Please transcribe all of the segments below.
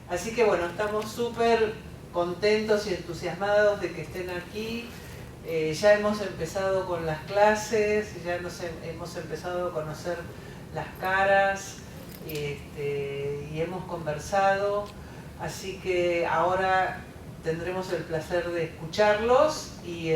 Así que bueno, estamos súper contentos y entusiasmados de que estén aquí. Ya hemos empezado con las clases, ya hemos empezado a conocer las caras y hemos conversado. Así que ahora tendremos el placer de escucharlos y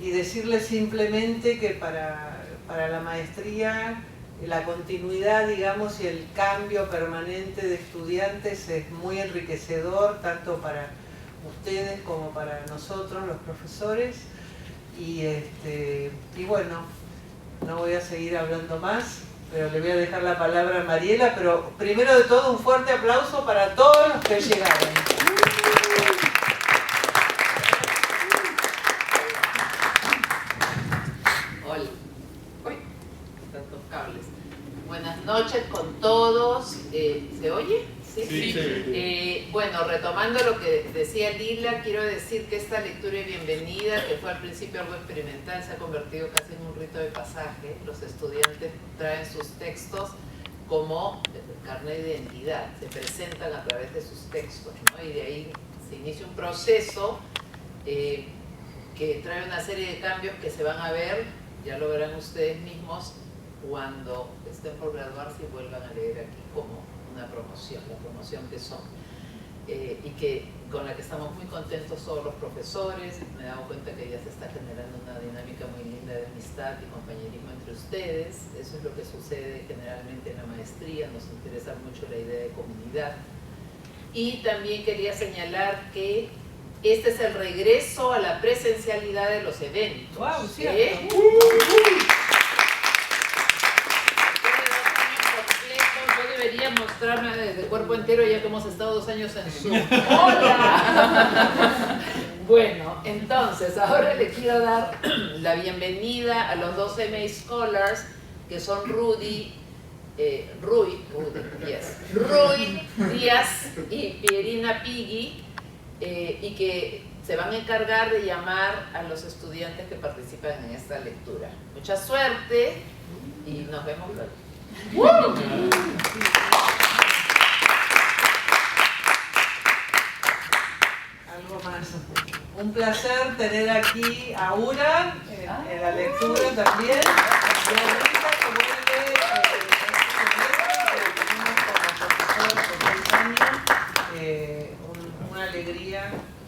decirles simplemente que para la maestría la continuidad, digamos, y el cambio permanente de estudiantes es muy enriquecedor, tanto para ustedes como para nosotros, los profesores. Y bueno, no voy a seguir hablando más, pero le voy a dejar la palabra a Mariela, pero primero de todo un fuerte aplauso para todos los que llegaron. Hola. Uy, tantos cables. Buenas noches con todos. ¿Se oye? Sí. Sí. Bueno, retomando lo que decía Lila, quiero decir que esta lectura de bienvenida, que fue al principio algo experimental, se ha convertido casi en un rito de pasaje. Los estudiantes traen sus textos como carnet de identidad, se presentan a través de sus textos, ¿no? Y de ahí se inicia un proceso que trae una serie de cambios que se van a ver, ya lo verán ustedes mismos, cuando estén por graduarse y vuelvan a leer aquí como una promoción, la promoción que son. Y que con la que estamos muy contentos todos los profesores. Me he dado cuenta que ya se está generando una dinámica muy linda de amistad y compañerismo entre ustedes. Eso es lo que sucede generalmente en la maestría, nos interesa mucho la idea de comunidad. Y también quería señalar que este es el regreso a la presencialidad de los eventos. ¡Wow! ¿Sí? Debería mostrarme de cuerpo entero ya que hemos estado 2 años en Zoom. ¡Hola! Bueno, entonces ahora le quiero dar la bienvenida a los 2 MA Scholars, que son Ruy Díaz y Pierina Pigui, y que se van a encargar de llamar a los estudiantes que participan en esta lectura. Mucha suerte y nos vemos luego. Algo más. Un placer tener aquí a Ura en la lectura también. Y a Rita, que vuelve como profesor por 6 años. Una alegría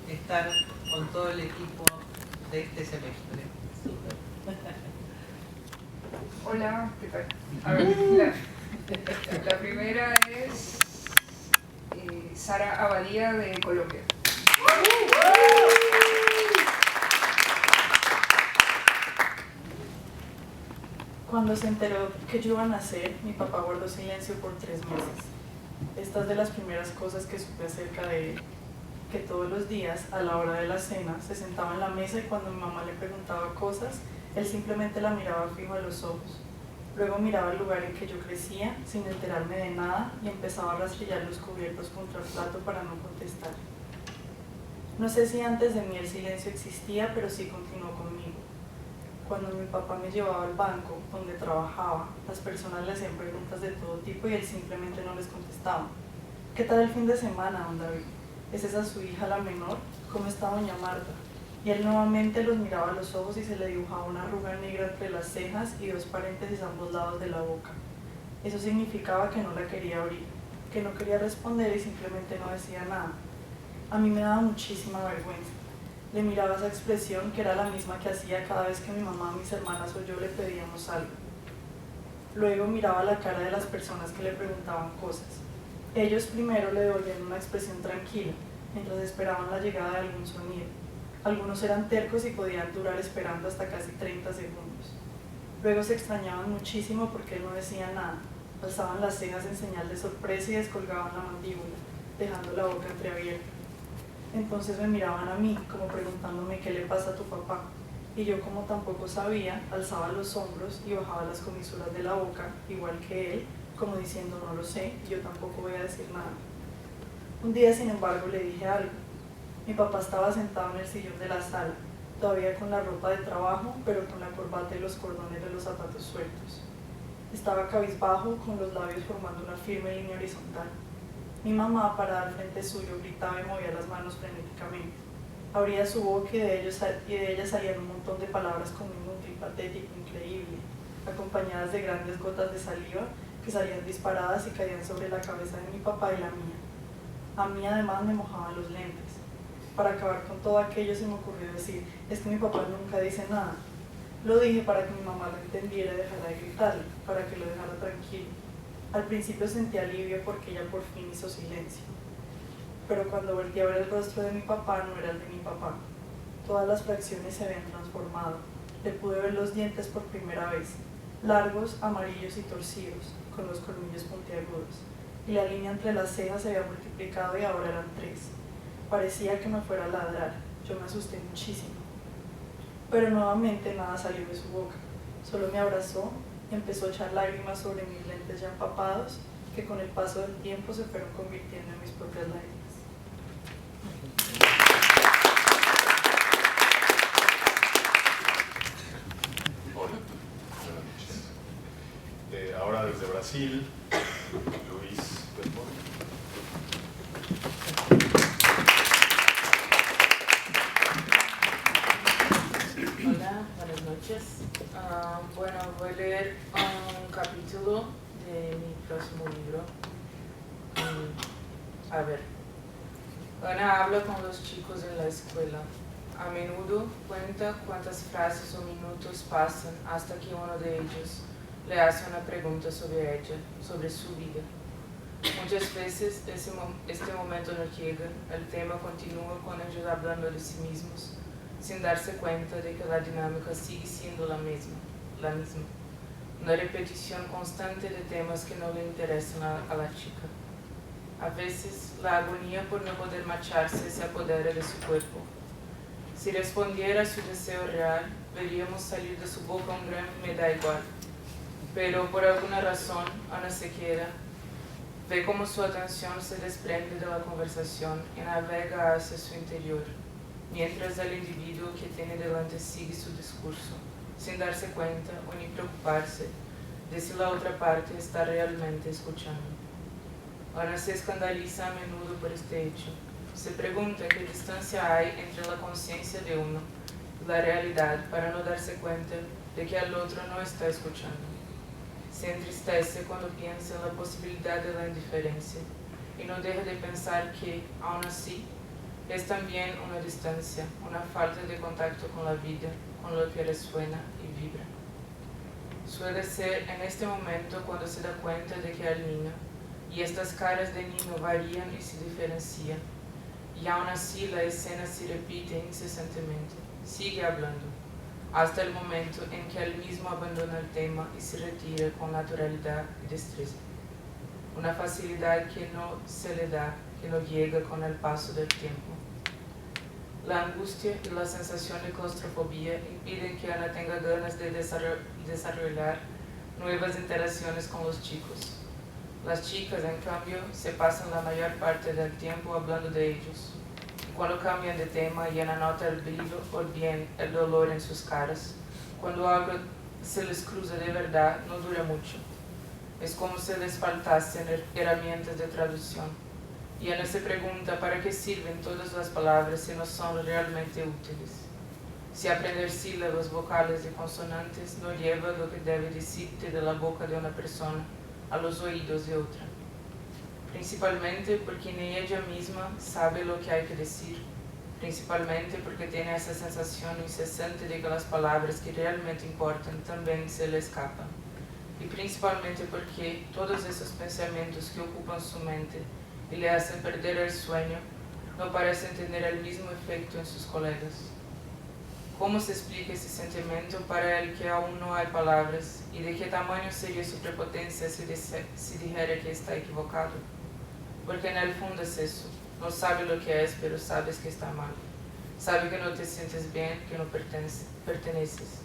estar con todo el equipo de este semestre. Hola, ¿qué tal? A ver, la primera es Sara Abadía de Colombia. Cuando se enteró que yo iba a nacer, mi papá guardó silencio por 3 meses. Esta es de las primeras cosas que supe acerca de él, que todos los días, a la hora de la cena, se sentaba en la mesa y cuando mi mamá le preguntaba cosas, él simplemente la miraba fijo a los ojos. Luego miraba el lugar en que yo crecía, sin enterarme de nada, y empezaba a rastrillar los cubiertos contra el plato para no contestar. No sé si antes de mí el silencio existía, pero sí continuó conmigo. Cuando mi papá me llevaba al banco donde trabajaba, las personas le hacían preguntas de todo tipo y él simplemente no les contestaba. ¿Qué tal el fin de semana, don David? ¿Es esa su hija la menor? ¿Cómo está doña Marta? Y él nuevamente los miraba a los ojos y se le dibujaba una arruga negra entre las cejas y 2 paréntesis a ambos lados de la boca. Eso significaba que no la quería abrir, que no quería responder y simplemente no decía nada. A mí me daba muchísima vergüenza. Le miraba esa expresión que era la misma que hacía cada vez que mi mamá, mis hermanas o yo le pedíamos algo. Luego miraba la cara de las personas que le preguntaban cosas. Ellos primero le devolvían una expresión tranquila, mientras esperaban la llegada de algún sonido. Algunos eran tercos y podían durar esperando hasta casi 30 segundos. Luego se extrañaban muchísimo porque él no decía nada. Alzaban las cejas en señal de sorpresa y descolgaban la mandíbula, dejando la boca entreabierta. Entonces me miraban a mí, como preguntándome qué le pasa a tu papá. Y yo, como tampoco sabía, alzaba los hombros y bajaba las comisuras de la boca, igual que él, como diciendo no lo sé, y yo tampoco voy a decir nada. Un día, sin embargo, le dije algo. Mi papá estaba sentado en el sillón de la sala, todavía con la ropa de trabajo, pero con la corbata y los cordones de los zapatos sueltos. Estaba cabizbajo, con los labios formando una firme línea horizontal. Mi mamá, parada al frente suyo, gritaba y movía las manos frenéticamente. Abría su boca y de ella salían un montón de palabras como inútil, patético, increíble, acompañadas de grandes gotas de saliva que salían disparadas y caían sobre la cabeza de mi papá y la mía. A mí además me mojaban los lentes. Para acabar con todo aquello se me ocurrió decir, es que mi papá nunca dice nada. Lo dije para que mi mamá lo entendiera y dejara de gritarle, para que lo dejara tranquilo. Al principio sentí alivio porque ella por fin hizo silencio. Pero cuando volteé a ver el rostro de mi papá no era el de mi papá. Todas las fracciones se habían transformado. Le pude ver los dientes por primera vez, largos, amarillos y torcidos, con los colmillos puntiagudos. Y la línea entre las cejas se había multiplicado y ahora eran 3. Parecía que me fuera a ladrar. Yo me asusté muchísimo. Pero nuevamente nada salió de su boca. Solo me abrazó y empezó a echar lágrimas sobre mis lentes ya empapados, que con el paso del tiempo se fueron convirtiendo en mis propias lágrimas. Hola, buenas noches. Ahora desde Brasil, Luis Belmont. Hola, buenas noches. Bueno, voy a leer un capítulo de mi próximo libro. A ver. Ana habla con los chicos en la escuela. A menudo cuenta cuántas frases o minutos pasan hasta que uno de ellos le hace una pregunta sobre ella, sobre su vida. Muchas veces este momento no llega, el tema continúa con ellos hablando de sí mismos, sin darse cuenta de que la dinámica sigue siendo la misma. Una repetición constante de temas que no le interesan a la chica. A veces, la agonía por no poder marcharse se apodera de su cuerpo. Si respondiera a su deseo real, veríamos salir de su boca un gran "me da igual". Pero por alguna razón, Ana se queda, ve cómo su atención se desprende de la conversación y navega hacia su interior, mientras el individuo que tiene delante sigue su discurso, sin darse cuenta o ni preocuparse de si la otra parte está realmente escuchando. Ana se escandaliza a menudo por este hecho. Se pregunta qué distancia hay entre la conciencia de uno y la realidad para no darse cuenta de que el otro no está escuchando. Se entristece cuando piensa en la posibilidad de la indiferencia y no deja de pensar que, aún así, es también una distancia, una falta de contacto con la vida, con lo que resuena y vibra. Suele ser en este momento cuando se da cuenta de que el niño, y estas caras de niño varían y se diferencian, y aún así la escena se repite incesantemente, sigue hablando, hasta el momento en que él mismo abandona el tema y se retira con naturalidad y destreza. Una facilidad que no se le da, que no llega con el paso del tiempo. La angustia y la sensación de claustrofobia impiden que Ana tenga ganas de desarrollar nuevas interacciones con los chicos. Las chicas, en cambio, se pasan la mayor parte del tiempo hablando de ellos. Y cuando cambian de tema y Ana nota el brillo o bien el dolor en sus caras, cuando algo se les cruza de verdad, no dura mucho. Es como si les faltasen herramientas de traducción. Y Ana se pregunta para qué sirven todas las palabras si no son realmente útiles. Si aprender sílabas, vocales y consonantes no lleva lo que debe decirte de la boca de una persona a los oídos de otra. Principalmente porque ni ella misma sabe lo que hay que decir. Principalmente porque tiene esa sensación incesante de que las palabras que realmente importan también se le escapan. Y principalmente porque todos esos pensamientos que ocupan su mente y le hacen perder el sueño no parecen tener el mismo efecto en sus colegas. ¿Cómo se explica ese sentimiento para el que aún no hay palabras y de qué tamaño sería su prepotencia si dijera que está equivocado? Porque en el fondo es eso, no sabe lo que es, pero sabes que está mal. Sabe que no te sientes bien, que no perteneces.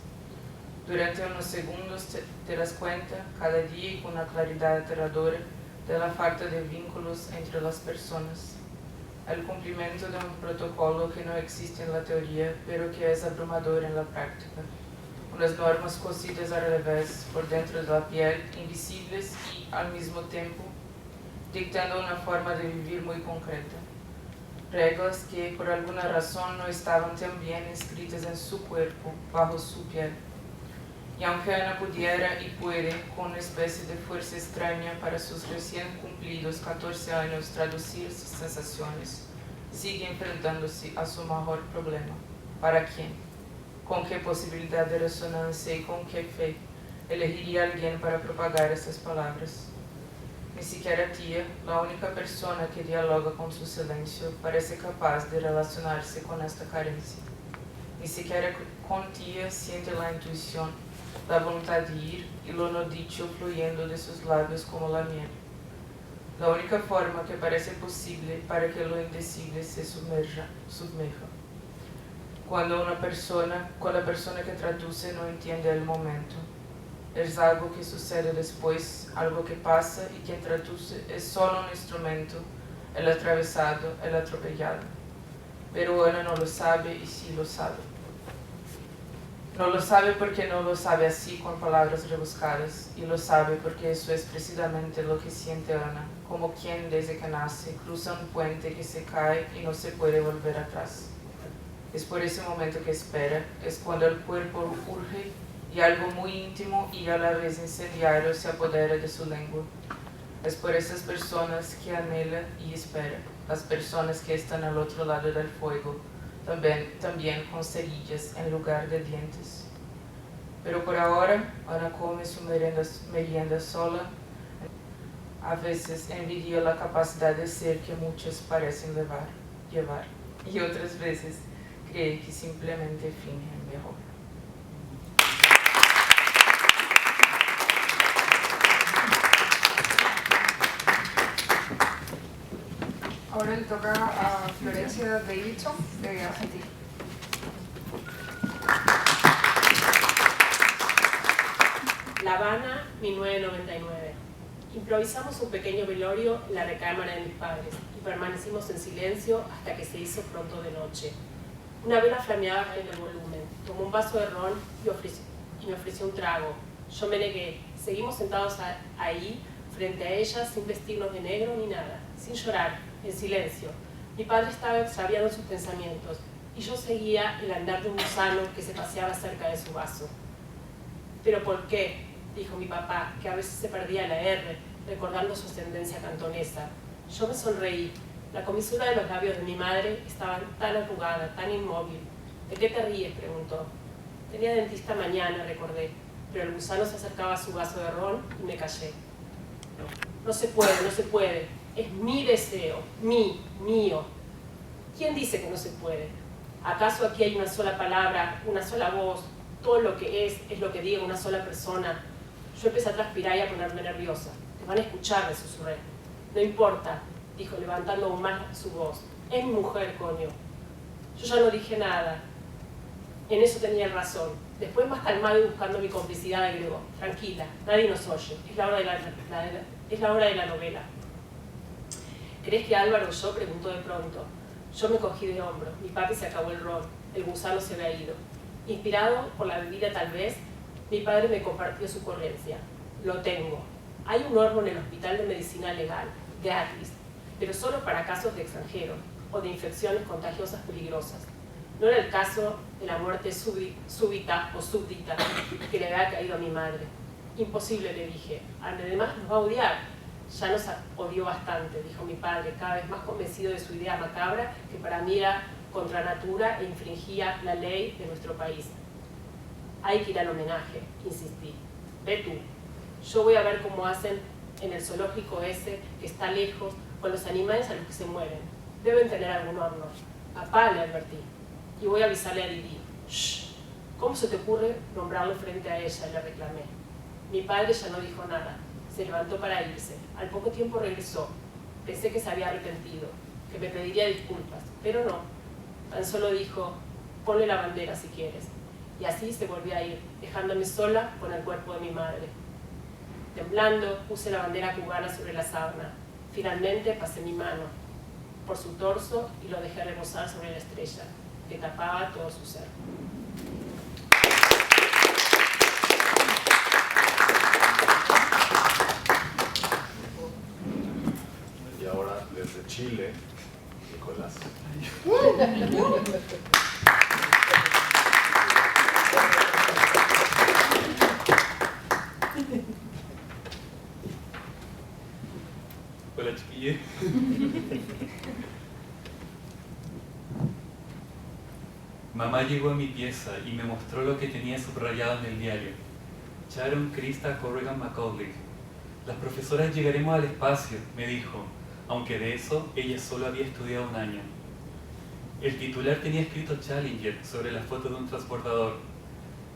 Durante unos segundos te das cuenta, cada día y con una claridad aterradora, de la falta de vínculos entre las personas. El cumplimiento de un protocolo que no existe en la teoría, pero que es abrumador en la práctica. con las normas cosidas al revés por dentro de la piel, invisibles y al mismo tiempo dictando una forma de vivir muy concreta. Reglas que por alguna razón no estaban tan bien escritas en su cuerpo, bajo su piel. Y aunque Ana pudiera y puede, con una especie de fuerza extraña para sus recién cumplidos 14 años, traducir sus sensaciones, sigue enfrentándose a su mejor problema. ¿Para quién? ¿Con qué posibilidad de resonancia y con qué fe elegiría a alguien para propagar esas palabras? Ni siquiera tía, la única persona que dialoga con su silencio, parece capaz de relacionarse con esta carencia. Ni siquiera con tía siente la intuición, la voluntad de ir y lo no dicho fluyendo de sus labios como la miel. La única forma que parece posible para que lo indecible se submerja. Cuando la persona que traduce no entiende el momento. Es algo que sucede después, algo que pasa y quien traduce es solo un instrumento, el atravesado, el atropellado. Pero Ana no lo sabe y sí lo sabe. No lo sabe porque no lo sabe así con palabras rebuscadas, y lo sabe porque eso es precisamente lo que siente Ana, como quien desde que nace cruza un puente que se cae y no se puede volver atrás. Es por ese momento que espera, es cuando el cuerpo urge y algo muy íntimo y a la vez incendiario se apodera de su lengua. Es por esas personas que anhela y espera, las personas que están al otro lado del fuego, también con cerillas en lugar de dientes. Pero por ahora, Ana come su merienda sola. A veces envidia la capacidad de ser que muchos parecen llevar, y otras veces cree que simplemente fingen mejor. Ahora le toca a Florencia Davidson, de Argentina. La Habana, 1999. Improvisamos un pequeño velorio en la recámara de mis padres y permanecimos en silencio hasta que se hizo pronto de noche. Una vela flameaba en el volumen. Tomó un vaso de ron y me ofreció un trago. Yo me negué. Seguimos sentados ahí, frente a ella, sin vestirnos de negro ni nada, sin llorar, en silencio. Mi padre estaba extraviado en sus pensamientos y yo seguía el andar de un gusano que se paseaba cerca de su vaso. ¿Pero por qué?, dijo mi papá, que a veces se perdía la R, recordando su ascendencia cantonesa. Yo me sonreí. La comisura de los labios de mi madre estaba tan arrugada, tan inmóvil. ¿De qué te ríes?, preguntó. Tenía dentista mañana, recordé, pero el gusano se acercaba a su vaso de ron y me callé. No se puede, no se puede. Es mi deseo, mío. ¿Quién dice que no se puede? ¿Acaso aquí hay una sola palabra, una sola voz? Todo lo que es lo que diga una sola persona. Yo empecé a transpirar y a ponerme nerviosa. Te van a escuchar, le susurré. No importa, dijo levantando aún más su voz. Es mi mujer, coño. Yo ya no dije nada. En eso tenía razón. Después, más calmado y buscando mi complicidad, agregó: tranquila, nadie nos oye. Es la hora de la novela. ¿Crees que Álvaro oyó?, preguntó de pronto. Yo me cogí de hombros. Mi papi se acabó el ron. El gusano se había ido. Inspirado por la bebida tal vez, mi padre me compartió su ocurrencia. Lo tengo. Hay un horno en el Hospital de Medicina Legal, gratis, pero solo para casos de extranjeros o de infecciones contagiosas peligrosas. No era el caso de la muerte súbita o súbdita que le había caído a mi madre. Imposible, le dije. Además nos va a odiar. Ya nos odió bastante, dijo mi padre, cada vez más convencido de su idea macabra, que para mí era contra natura e infringía la ley de nuestro país. Hay que ir al homenaje, insistí. Ve tú. Yo voy a ver cómo hacen en el zoológico ese, que está lejos, con los animales a los que se mueren. Deben tener algún horno. Papá, le advertí. Y voy a avisarle a Didi. Shh. ¿Cómo se te ocurre nombrarlo frente a ella?, le reclamé. Mi padre ya no dijo nada. Se levantó para irse. Al poco tiempo regresó. Pensé que se había arrepentido, que me pediría disculpas, pero no. Tan solo dijo: ponle la bandera si quieres. Y así se volvió a ir, dejándome sola con el cuerpo de mi madre. Temblando, puse la bandera cubana sobre la sábana. Finalmente pasé mi mano por su torso y lo dejé reposar sobre la estrella, que tapaba todo su ser. Chile, Nicolás. Hola, chiquillos. Mamá llegó a mi pieza y me mostró lo que tenía subrayado en el diario. Sharon Krista Corrigan Macaulay. Las profesoras llegaremos al espacio, me dijo, aunque de eso ella solo había estudiado un año. El titular tenía escrito Challenger sobre la foto de un transbordador.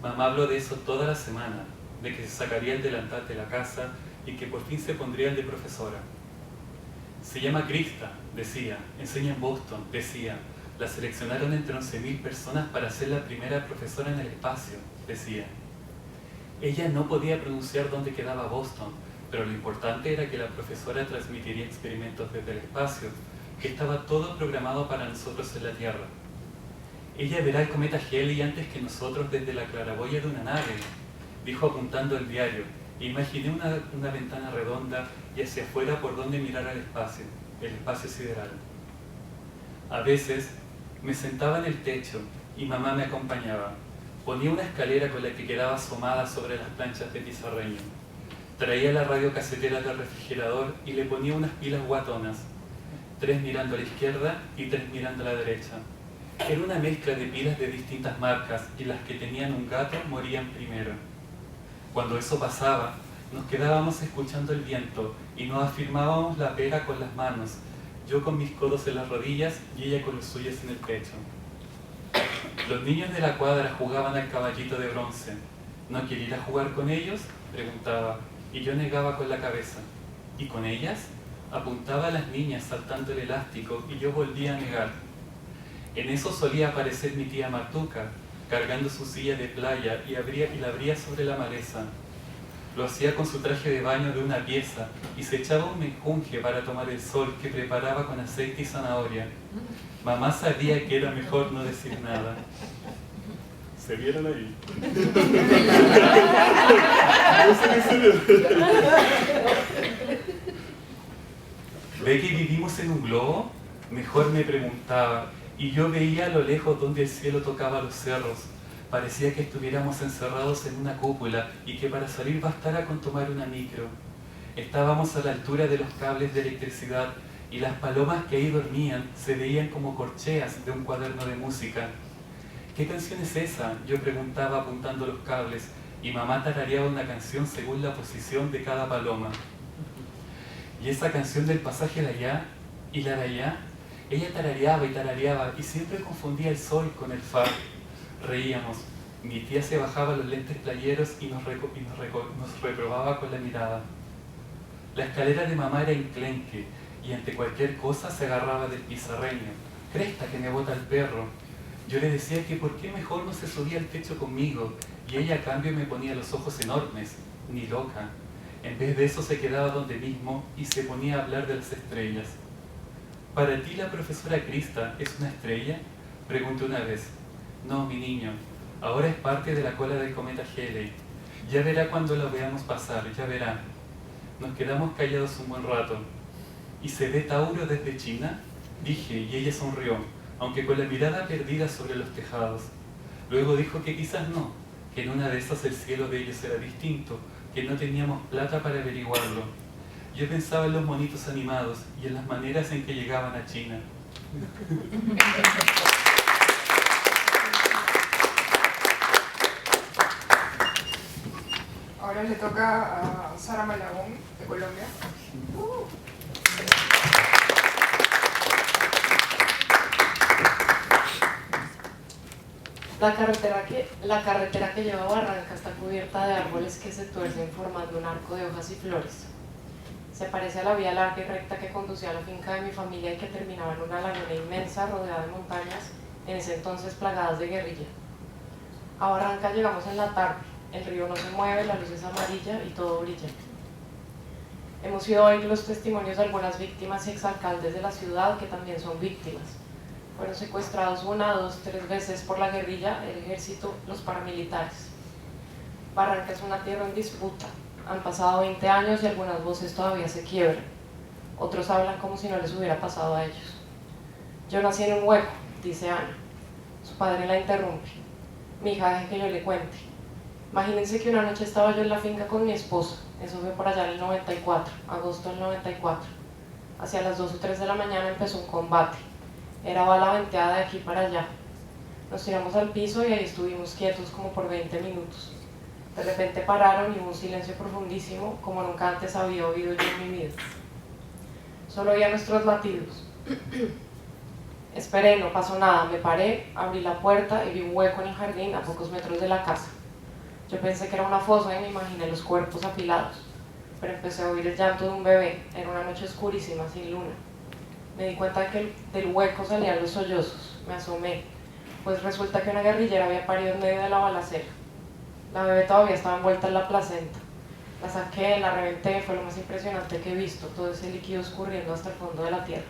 Mamá habló de eso toda la semana, de que se sacaría el delantal de la casa y que por fin se pondría el de profesora. Se llama Krista, decía, enseña en Boston, decía. La seleccionaron entre 11.000 personas para ser la primera profesora en el espacio, decía. Ella no podía pronunciar dónde quedaba Boston, pero lo importante era que la profesora transmitiría experimentos desde el espacio, que estaba todo programado para nosotros en la Tierra. Ella verá el cometa Halley antes que nosotros desde la claraboya de una nave, dijo apuntando el diario. Imaginé una ventana redonda y hacia afuera por donde mirar al espacio, el espacio sideral. A veces me sentaba en el techo y mamá me acompañaba. Ponía una escalera con la que quedaba asomada sobre las planchas de pizarreño. Traía la radiocasetera del refrigerador y le ponía unas pilas guatonas, 3 mirando a la izquierda y 3 mirando a la derecha. Era una mezcla de pilas de distintas marcas y las que tenían un gato morían primero. Cuando eso pasaba, nos quedábamos escuchando el viento y nos afirmábamos la pera con las manos, yo con mis codos en las rodillas y ella con los suyos en el pecho. Los niños de la cuadra jugaban al caballito de bronce. ¿No quería ir a jugar con ellos?, preguntaba, y yo negaba con la cabeza. ¿Y con ellas? Apuntaba a las niñas saltando el elástico y yo volvía a negar. En eso solía aparecer mi tía Martuca, cargando su silla de playa y la abría sobre la maleza. Lo hacía con su traje de baño de una pieza y se echaba un menjunje para tomar el sol que preparaba con aceite y zanahoria. Mamá sabía que era mejor no decir nada. ¿Se vieron ahí? ¿Ve que vivimos en un globo? Mejor me preguntaba, y yo veía a lo lejos donde el cielo tocaba los cerros. Parecía que estuviéramos encerrados en una cúpula y que para salir bastara con tomar una micro. Estábamos a la altura de los cables de electricidad y las palomas que ahí dormían se veían como corcheas de un cuaderno de música. ¿Qué canción es esa?, yo preguntaba apuntando los cables, y mamá tarareaba una canción según la posición de cada paloma. ¿Y esa canción del pasaje de allá y la de allá? Ella tarareaba y siempre confundía el sol con el fa. Reíamos. Mi tía se bajaba los lentes playeros y nos reprobaba con la mirada. La escalera de mamá era enclenque y ante cualquier cosa se agarraba del pizarreño. Cresta que me bota el perro. Yo le decía que por qué mejor no se subía al techo conmigo y ella a cambio me ponía los ojos enormes, ni loca. En vez de eso se quedaba donde mismo y se ponía a hablar de las estrellas. ¿Para ti la profesora Krista es una estrella?, pregunté una vez. No, mi niño, ahora es parte de la cola del cometa Halley. Ya verá cuando lo veamos pasar, ya verá. Nos quedamos callados un buen rato. ¿Y se ve Tauro desde China?, dije, y ella sonrió, aunque con la mirada perdida sobre los tejados. Luego dijo que quizás no, que en una de esas el cielo de ellos era distinto, que no teníamos plata para averiguarlo. Yo pensaba en los monitos animados y en las maneras en que llegaban a China. Ahora le toca a Sara Malagón, de Colombia. La carretera que lleva a Barranca está cubierta de árboles que se tuercen formando un arco de hojas y flores. Se parece a la vía larga y recta que conducía a la finca de mi familia y que terminaba en una laguna inmensa rodeada de montañas, en ese entonces plagadas de guerrilla. A Barranca llegamos en la tarde, el río no se mueve, la luz es amarilla y todo brilla. Hemos ido a oír los testimonios de algunas víctimas y exalcaldes de la ciudad que también son víctimas. Fueron secuestrados 1, 2, 3 veces por la guerrilla, el ejército, los paramilitares. Barranca es una tierra en disputa. Han pasado 20 años y algunas voces todavía se quiebran. Otros hablan como si no les hubiera pasado a ellos. Yo nací en un hueco, dice Ana. Su padre la interrumpe. Mi hija, deje que yo le cuente. Imagínense que una noche estaba yo en la finca con mi esposa. Eso fue por allá en el 94, agosto del 94. Hacia las 2 o 3 de la mañana empezó un combate. Era bala venteada de aquí para allá. Nos tiramos al piso y ahí estuvimos quietos como por 20 minutos. De repente pararon y hubo un silencio profundísimo, como nunca antes había oído yo en mi vida. Solo oía nuestros latidos. Esperé, no pasó nada. Me paré, abrí la puerta y vi un hueco en el jardín a pocos metros de la casa. Yo pensé que era una fosa y me imaginé los cuerpos apilados, pero empecé a oír el llanto de un bebé. Era una noche oscurísima, sin luna. Me di cuenta de que del hueco salían los sollozos. Me asomé, pues resulta que una guerrillera había parido en medio de la balacera. La bebé todavía estaba envuelta en la placenta. La saqué, la reventé, fue lo más impresionante que he visto, todo ese líquido escurriendo hasta el fondo de la tierra.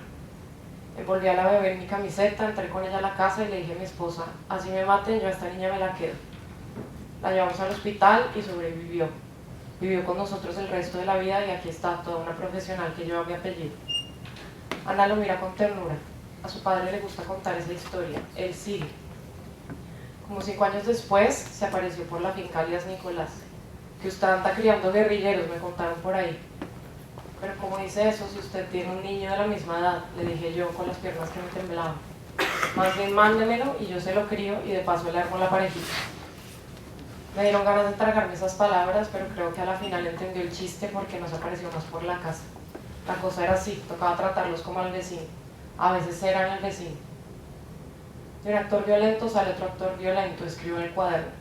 Envolví a la bebé en mi camiseta, entré con ella a la casa y le dije a mi esposa, así me maten, yo a esta niña me la quedo. La llevamos al hospital y sobrevivió. Vivió con nosotros el resto de la vida y aquí está toda una profesional que lleva mi apellido. Ana lo mira con ternura. A su padre le gusta contar esa historia. Él sigue. Como 5 años después, se apareció por la finca alias Nicolás. Que usted anda criando guerrilleros, me contaron por ahí. Pero ¿cómo dice eso si usted tiene un niño de la misma edad? Le dije yo con las piernas que me temblaban. Más bien mándemelo y yo se lo crío y de paso le armo la parejita. Me dieron ganas de tragarme esas palabras, pero creo que a la final entendió el chiste porque no se apareció más por la casa. La cosa era así, tocaba tratarlos como al vecino. A veces eran el vecino. De un actor violento sale otro actor violento, escribo en el cuaderno.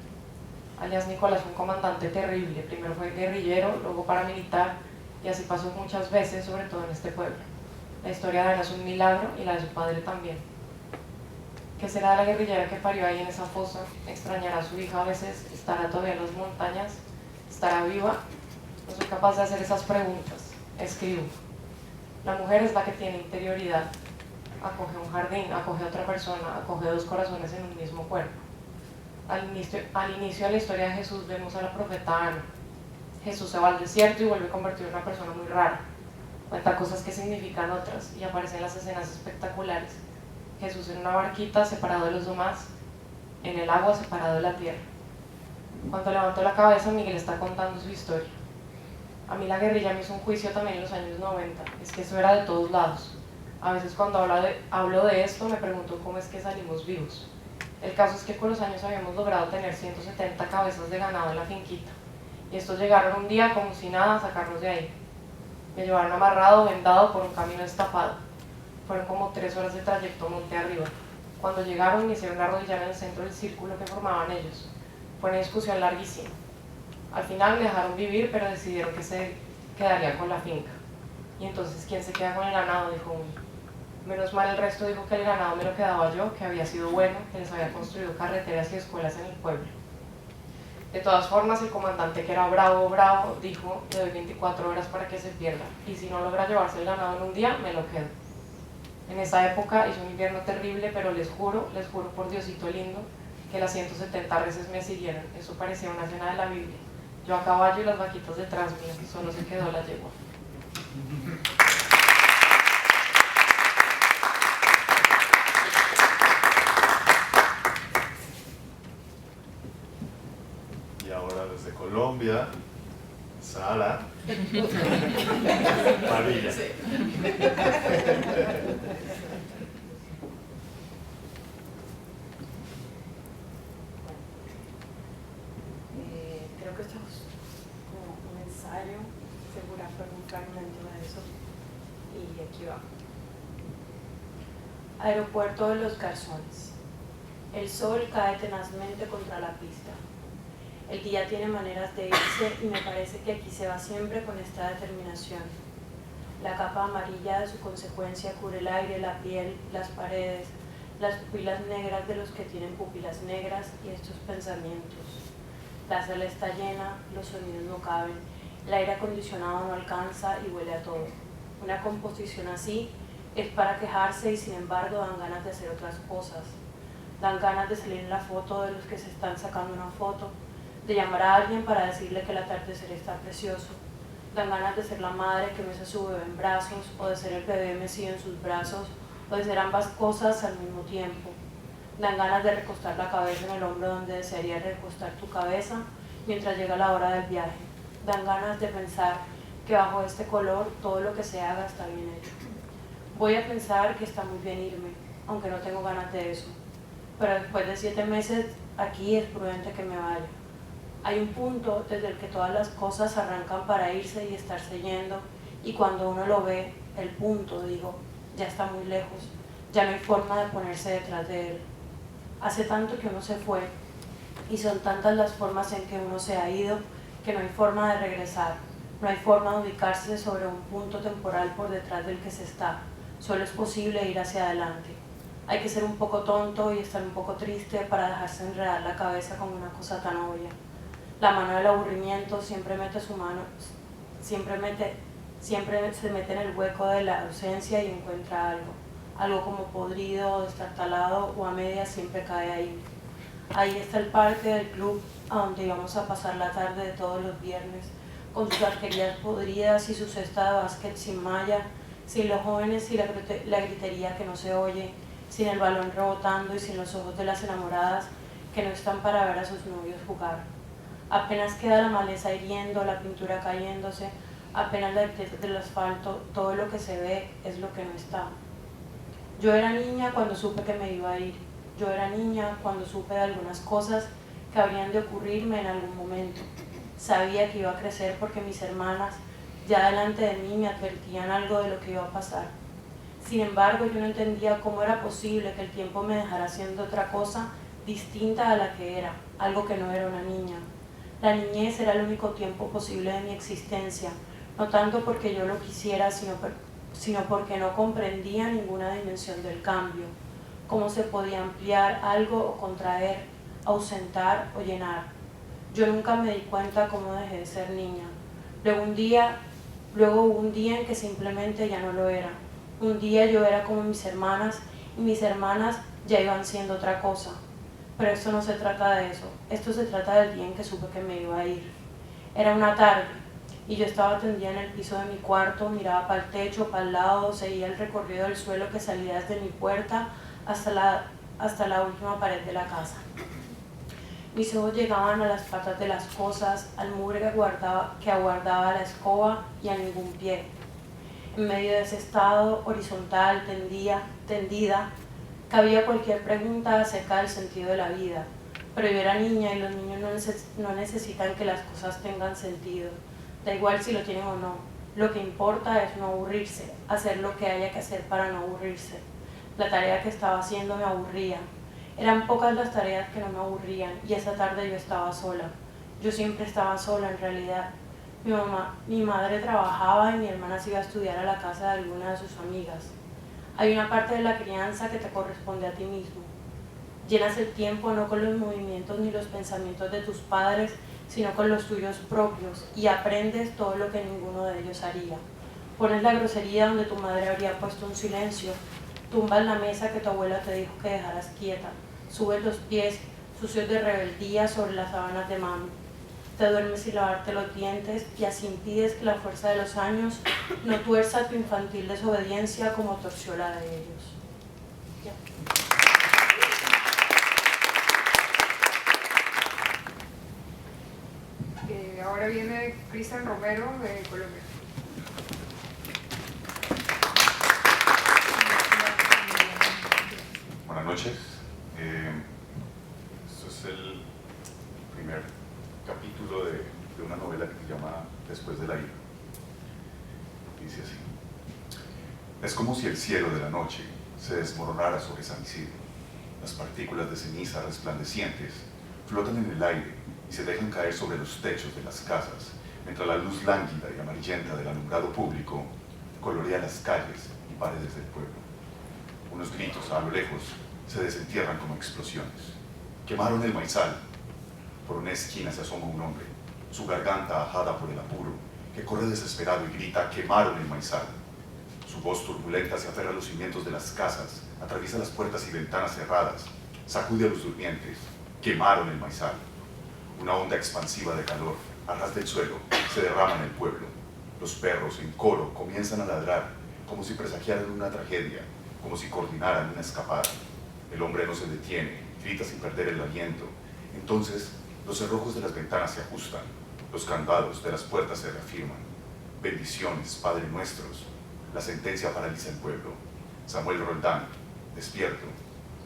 Alias Nicolás fue un comandante terrible, primero fue guerrillero, luego paramilitar, y así pasó muchas veces, sobre todo en este pueblo. La historia de Ana es un milagro y la de su padre también. ¿Qué será de la guerrillera que parió ahí en esa fosa? ¿Extrañará a su hija a veces? ¿Estará todavía en las montañas? ¿Estará viva? No soy capaz de hacer esas preguntas. Escribo. La mujer es la que tiene interioridad. Acoge un jardín, acoge a otra persona, acoge 2 corazones en un mismo cuerpo. Al inicio de la historia de Jesús vemos a la profeta Ana. Jesús se va al desierto y vuelve convertido en una persona muy rara. Cuenta cosas que significan otras y aparecen las escenas espectaculares. Jesús en una barquita separado de los demás, en el agua separado de la tierra. Cuando levantó la cabeza, Miguel está contando su historia. A mí la guerrilla me hizo un juicio también en los años 90, es que eso era de todos lados. A veces cuando hablo de esto me pregunto cómo es que salimos vivos. El caso es que con los años habíamos logrado tener 170 cabezas de ganado en la finquita, y estos llegaron un día como si nada a sacarnos de ahí. Me llevaron amarrado, vendado por un camino destapado. Fueron como 3 horas de trayecto monte arriba. Cuando llegaron me hicieron arrodillar en el centro del círculo que formaban ellos. Fue una discusión larguísima. Al final me dejaron vivir, pero decidieron que se quedaría con la finca. Y entonces, ¿quién se queda con el ganado?, dijo uno. Menos mal el resto dijo que el ganado me lo quedaba yo, que había sido bueno, que les había construido carreteras y escuelas en el pueblo. De todas formas, el comandante, que era bravo, dijo, le doy 24 horas para que se pierda, y si no logra llevarse el ganado en un día, me lo quedo. En esa época hizo un invierno terrible, pero les juro por Diosito lindo, que las 170 reses me siguieron. Eso parecía una escena de la Biblia. Yo a caballo y las vaquitas detrás mío, y solo se quedó la yegua. Y ahora desde Colombia, Sara Padilla. Sí. Creo que esto es como un ensayo, segura fue un fragmento de eso, y aquí va. Aeropuerto de los Garzones. El sol cae tenazmente contra la pista. El día tiene maneras de irse y me parece que aquí se va siempre con esta determinación. La capa amarilla de su consecuencia cubre el aire, la piel, las paredes, las pupilas negras de los que tienen pupilas negras y estos pensamientos. La sala está llena, los sonidos no caben, el aire acondicionado no alcanza y huele a todo. Una composición así es para quejarse y sin embargo dan ganas de hacer otras cosas. Dan ganas de salir en la foto de los que se están sacando una foto, de llamar a alguien para decirle que el atardecer está precioso, Dan ganas de ser la madre que besa a su bebé en brazos, o de ser el bebé mecido en sus brazos, o de ser ambas cosas al mismo tiempo. Dan ganas de recostar la cabeza en el hombro donde desearías recostar tu cabeza mientras llega la hora del viaje. Dan ganas de pensar que bajo este color todo lo que se haga está bien hecho. Voy a pensar que está muy bien irme, aunque no tengo ganas de eso. Pero después de 7 meses aquí es prudente que me vaya. Hay un punto desde el que todas las cosas arrancan para irse y estarse yendo, y cuando uno lo ve, el punto, digo, ya está muy lejos, ya no hay forma de ponerse detrás de él. Hace tanto que uno se fue, y son tantas las formas en que uno se ha ido, que no hay forma de regresar, no hay forma de ubicarse sobre un punto temporal por detrás del que se está, solo es posible ir hacia adelante. Hay que ser un poco tonto y estar un poco triste para dejarse enredar la cabeza con una cosa tan obvia. La mano del aburrimiento siempre mete su mano, siempre se mete en el hueco de la ausencia y encuentra algo como podrido o destartalado o a medias siempre cae ahí. Ahí está el parque del club a donde íbamos a pasar la tarde de todos los viernes, con sus arquerías podridas y su cesta de básquet sin malla, sin los jóvenes y la gritería que no se oye, sin el balón rebotando y sin los ojos de las enamoradas que no están para ver a sus novios jugar. Apenas queda la maleza hiriendo, la pintura cayéndose, apenas la limpieza del asfalto, todo lo que se ve es lo que no está. Yo era niña cuando supe que me iba a ir. Yo era niña cuando supe de algunas cosas que habrían de ocurrirme en algún momento. Sabía que iba a crecer porque mis hermanas, ya delante de mí, me advertían algo de lo que iba a pasar. Sin embargo, yo no entendía cómo era posible que el tiempo me dejara haciendo otra cosa distinta a la que era, algo que no era una niña. La niñez era el único tiempo posible de mi existencia, no tanto porque yo lo quisiera, sino porque no comprendía ninguna dimensión del cambio, cómo se podía ampliar algo o contraer, ausentar o llenar. Yo nunca me di cuenta cómo dejé de ser niña. Luego hubo un día en que simplemente ya no lo era. Un día yo era como mis hermanas y mis hermanas ya iban siendo otra cosa. Pero esto no se trata de eso, esto se trata del día en que supe que me iba a ir. Era una tarde y yo estaba tendida en el piso de mi cuarto, miraba para el techo, para el lado, seguía el recorrido del suelo que salía desde mi puerta hasta la última pared de la casa. Mis ojos llegaban a las patas de las cosas, al mugre que aguardaba la escoba y a ningún pie. En medio de ese estado horizontal, tendida, cabía cualquier pregunta acerca del sentido de la vida, pero yo era niña y los niños no necesitan que las cosas tengan sentido, da igual si lo tienen o no. Lo que importa es no aburrirse, hacer lo que haya que hacer para no aburrirse. La tarea que estaba haciendo me aburría. Eran pocas las tareas que no me aburrían y esa tarde yo estaba sola. Yo siempre estaba sola en realidad. Mi madre trabajaba y mi hermana se iba a estudiar a la casa de alguna de sus amigas. Hay una parte de la crianza que te corresponde a ti mismo. Llenas el tiempo no con los movimientos ni los pensamientos de tus padres, sino con los tuyos propios, y aprendes todo lo que ninguno de ellos haría. Pones la grosería donde tu madre habría puesto un silencio, tumbas la mesa que tu abuela te dijo que dejaras quieta, subes los pies sucios de rebeldía sobre las sábanas de mami. Te duermes sin lavarte los dientes y así impides que la fuerza de los años no tuerza tu infantil desobediencia como torció la de ellos. Ya. Ahora viene Cristian Romero de Colombia. Buenas noches. Esto es el primer capítulo de una novela que se llama Después de la ira. Dice así: es como si el cielo de la noche se desmoronara sobre San Isidro. Las partículas de ceniza resplandecientes flotan en el aire y se dejan caer sobre los techos de las casas, mientras la luz lánguida y amarillenta del alumbrado público colorea las calles y paredes del pueblo. Unos gritos a lo lejos se desentierran como explosiones. Quemaron el maizal. Por una esquina se asoma un hombre, su garganta ajada por el apuro, que corre desesperado y grita: quemaron el maizal. Su voz turbulenta se aferra a los cimientos de las casas, atraviesa las puertas y ventanas cerradas, sacude a los durmientes. Quemaron el maizal. Una onda expansiva de calor, a ras del suelo, se derrama en el pueblo. Los perros en coro comienzan a ladrar, como si presagiaran una tragedia, como si coordinaran una escapada. El hombre no se detiene, grita sin perder el aliento. Entonces, los cerrojos de las ventanas se ajustan, los candados de las puertas se reafirman. Bendiciones, Padre nuestros. La sentencia paraliza el pueblo. Samuel Roldán, despierto.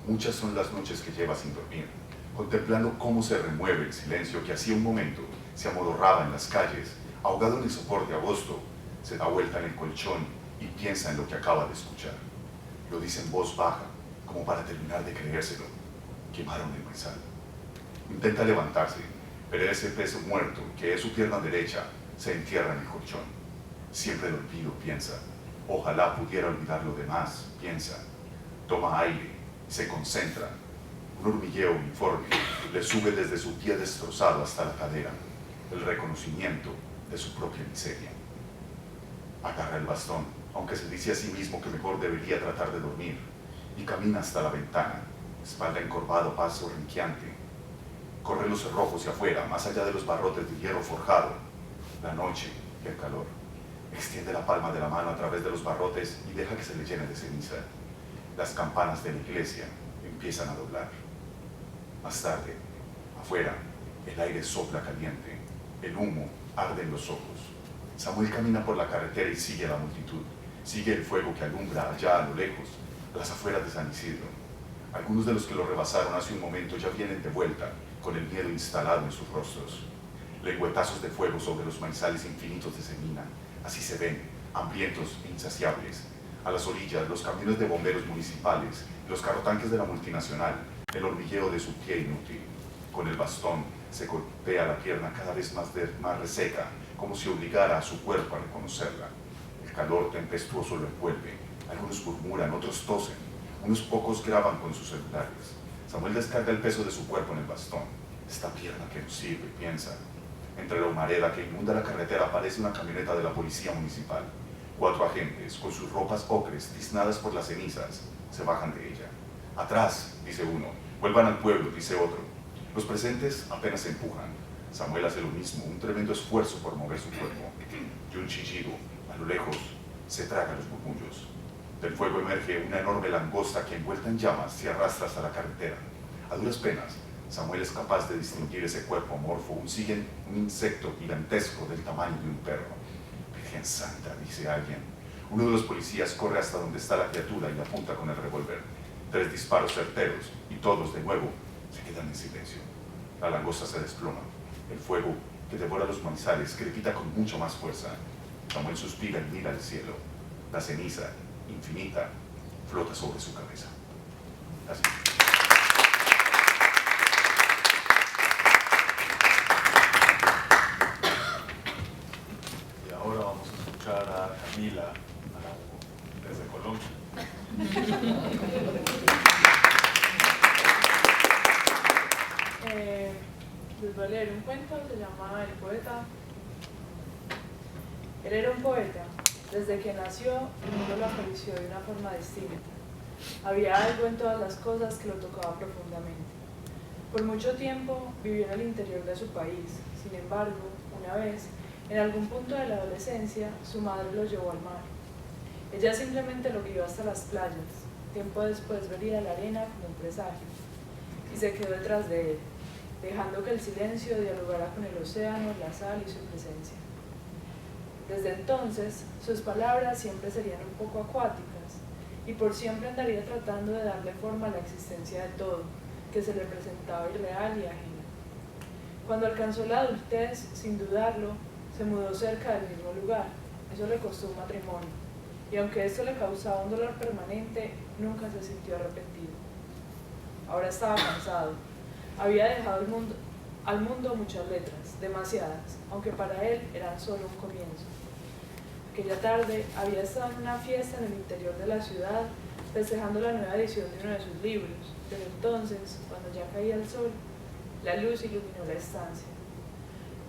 Muchas son las noches que lleva sin dormir, contemplando cómo se remueve el silencio que hacía un momento se amodorraba en las calles, ahogado en el sopor de agosto, se da vuelta en el colchón y piensa en lo que acaba de escuchar. Lo dice en voz baja, como para terminar de creérselo. Quemaron el maizal. Intenta levantarse, pero ese peso muerto, que es su pierna derecha, se entierra en el colchón. Siempre lo olvido, piensa. Ojalá pudiera olvidar lo demás, piensa. Toma aire y se concentra. Un hormigueo uniforme le sube desde su pie destrozado hasta la cadera. El reconocimiento de su propia miseria. Agarra el bastón, aunque se dice a sí mismo que mejor debería tratar de dormir, y camina hasta la ventana, espalda encorvado, paso renqueante. Corre los cerrojos hacia afuera, más allá de los barrotes de hierro forjado. La noche y el calor. Extiende la palma de la mano a través de los barrotes y deja que se le llene de ceniza. Las campanas de la iglesia empiezan a doblar. Más tarde, afuera, el aire sopla caliente, el humo arde en los ojos. Samuel camina por la carretera y sigue a la multitud. Sigue el fuego que alumbra allá a lo lejos, a las afueras de San Isidro. Algunos de los que lo rebasaron hace un momento ya vienen de vuelta, con el miedo instalado en sus rostros. Lengüetazos de fuego sobre los maizales infinitos de Semina. Así se ven, hambrientos e insaciables. A las orillas, los camiones de bomberos municipales, los carrotanques de la multinacional, el hormigueo de su pie inútil. Con el bastón se golpea la pierna cada vez más reseca, como si obligara a su cuerpo a reconocerla. El calor tempestuoso lo envuelve. Algunos murmuran, otros tosen. Unos pocos graban con sus celulares. Samuel descarga el peso de su cuerpo en el bastón. Esta pierna que no sirve, piensa. Entre la humareda que inunda la carretera aparece una camioneta de la policía municipal. 4 agentes, con sus ropas ocres, tiznadas por las cenizas, se bajan de ella. Atrás, dice uno. Vuelvan al pueblo, dice otro. Los presentes apenas se empujan. Samuel hace lo mismo, un tremendo esfuerzo por mover su cuerpo. Y un chillido, a lo lejos, se traga los murmullos. Del fuego emerge una enorme langosta que, envuelta en llamas, se arrastra hasta la carretera. A duras penas, Samuel es capaz de distinguir ese cuerpo amorfo, un insecto gigantesco del tamaño de un perro. Virgen Santa, dice alguien. Uno de los policías corre hasta donde está la criatura y le apunta con el revólver. 3 disparos certeros y todos, de nuevo, se quedan en silencio. La langosta se desploma. El fuego que devora los maizales crepita con mucho más fuerza. Samuel suspira y mira al cielo. La ceniza, infinita, flota sobre su cabeza. Así. Y ahora vamos a escuchar a Camila Arango, desde Colombia. Les voy a leer un cuento, se llama El Poeta. Él era un poeta. Desde que nació, el mundo lo acarició de una forma distinta. Había algo en todas las cosas que lo tocaba profundamente. Por mucho tiempo vivió en el interior de su país. Sin embargo, una vez, en algún punto de la adolescencia, su madre lo llevó al mar. Ella simplemente lo guió hasta las playas. Tiempo después vería la arena como un presagio, y se quedó detrás de él, dejando que el silencio dialogara con el océano, la sal y su presencia. Desde entonces, sus palabras siempre serían un poco acuáticas, y por siempre andaría tratando de darle forma a la existencia de todo, que se le presentaba irreal y ajeno. Cuando alcanzó la adultez, sin dudarlo, se mudó cerca del mismo lugar. Eso le costó un matrimonio, y aunque esto le causaba un dolor permanente, nunca se sintió arrepentido. Ahora estaba cansado. Había dejado al mundo muchas letras, demasiadas, aunque para él eran solo un comienzo. Aquella tarde había estado en una fiesta en el interior de la ciudad, festejando la nueva edición de uno de sus libros, pero entonces, cuando ya caía el sol, la luz iluminó la estancia.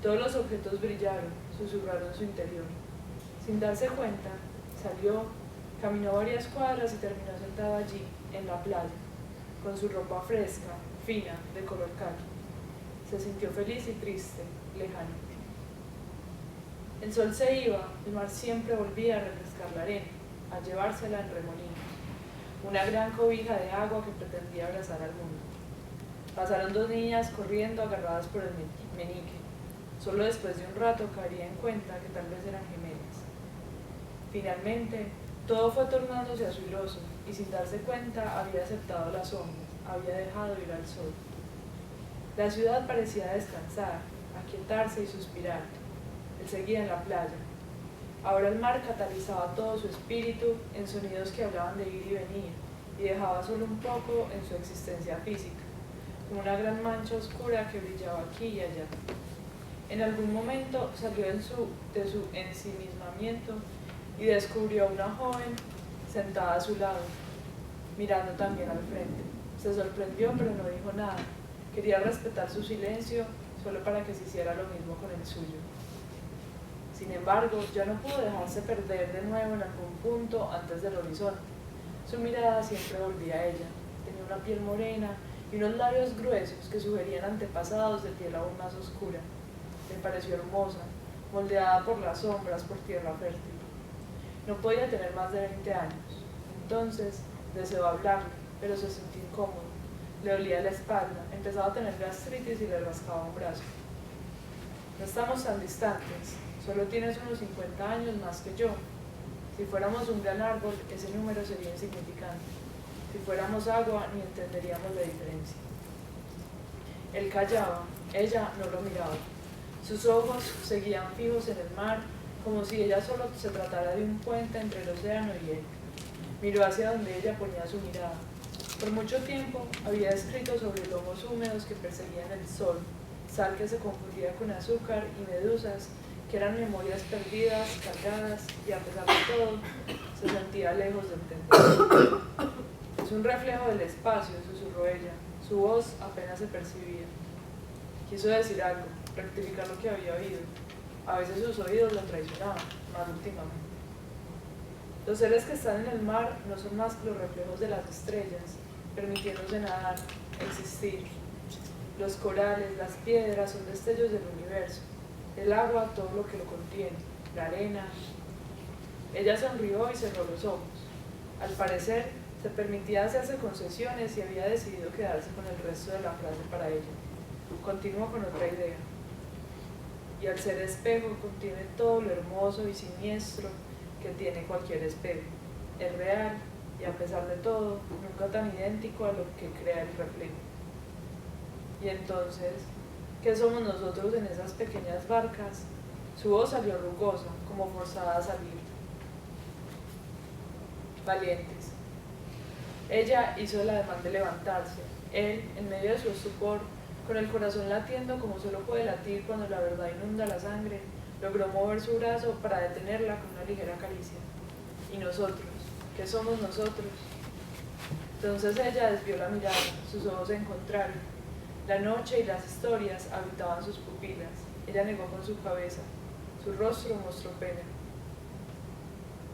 Todos los objetos brillaron, susurraron su interior. Sin darse cuenta, salió, caminó varias cuadras y terminó sentado allí, en la playa, con su ropa fresca, fina, de color caqui. Se sintió feliz y triste, lejano. El sol se iba, el mar siempre volvía a refrescar la arena, a llevársela en remolinos, una gran cobija de agua que pretendía abrazar al mundo. Pasaron 2 niñas corriendo agarradas por el menique. Solo después de un rato caería en cuenta que tal vez eran gemelas. Finalmente, todo fue tornándose azuloso y sin darse cuenta había aceptado las sombras, había dejado ir al sol. La ciudad parecía descansar, aquietarse y suspirar. Él seguía en la playa. Ahora el mar catalizaba todo su espíritu en sonidos que hablaban de ir y venir y dejaba solo un poco en su existencia física, como una gran mancha oscura que brillaba aquí y allá. En algún momento salió de su ensimismamiento y descubrió a una joven sentada a su lado, mirando también al frente. Se sorprendió pero no dijo nada. Quería respetar su silencio solo para que se hiciera lo mismo con el suyo. Sin embargo, ya no pudo dejarse perder de nuevo en algún punto antes del horizonte. Su mirada siempre volvía a ella. Tenía una piel morena y unos labios gruesos que sugerían antepasados de piel aún más oscura. Le pareció hermosa, moldeada por las sombras, por tierra fértil. No podía tener más de 20 años. Entonces deseó hablarle, pero se sintió incómodo. Le dolía la espalda, empezaba a tener gastritis y le rascaba un brazo. No estamos tan distantes, solo tienes unos 50 años más que yo. Si fuéramos un gran árbol, ese número sería insignificante. Si fuéramos agua, ni entenderíamos la diferencia. Él callaba, ella no lo miraba. Sus ojos seguían fijos en el mar, como si ella solo se tratara de un puente entre el océano y él. Miró hacia donde ella ponía su mirada. Por mucho tiempo había escrito sobre lomos húmedos que perseguían el sol, sal que se confundía con azúcar y medusas, que eran memorias perdidas, cargadas, y a pesar de todo, se sentía lejos de entender. Es un reflejo del espacio, susurró ella. Su voz apenas se percibía. Quiso decir algo, rectificar lo que había oído. A veces sus oídos lo traicionaban, más últimamente. Los seres que están en el mar no son más que los reflejos de las estrellas, permitiéndose nadar, existir. Los corales, las piedras son destellos del universo. El agua, todo lo que lo contiene, la arena. Ella sonrió y cerró los ojos. Al parecer, se permitía hacerse concesiones y había decidido quedarse con el resto de la frase para ella. Continuó con otra idea. Y al ser espejo contiene todo lo hermoso y siniestro que tiene cualquier espejo. Es real y a pesar de todo, nunca tan idéntico a lo que crea el reflejo. Y entonces, ¿qué somos nosotros en esas pequeñas barcas? Su voz salió rugosa, como forzada a salir. Valientes. Ella hizo el ademán de levantarse. Él, en medio de su estupor, con el corazón latiendo como solo puede latir cuando la verdad inunda la sangre, logró mover su brazo para detenerla con una ligera caricia. ¿Y nosotros? ¿Qué somos nosotros? Entonces ella desvió la mirada, sus ojos se encontraron. La noche y las historias habitaban sus pupilas. Ella negó con su cabeza. Su rostro mostró pena.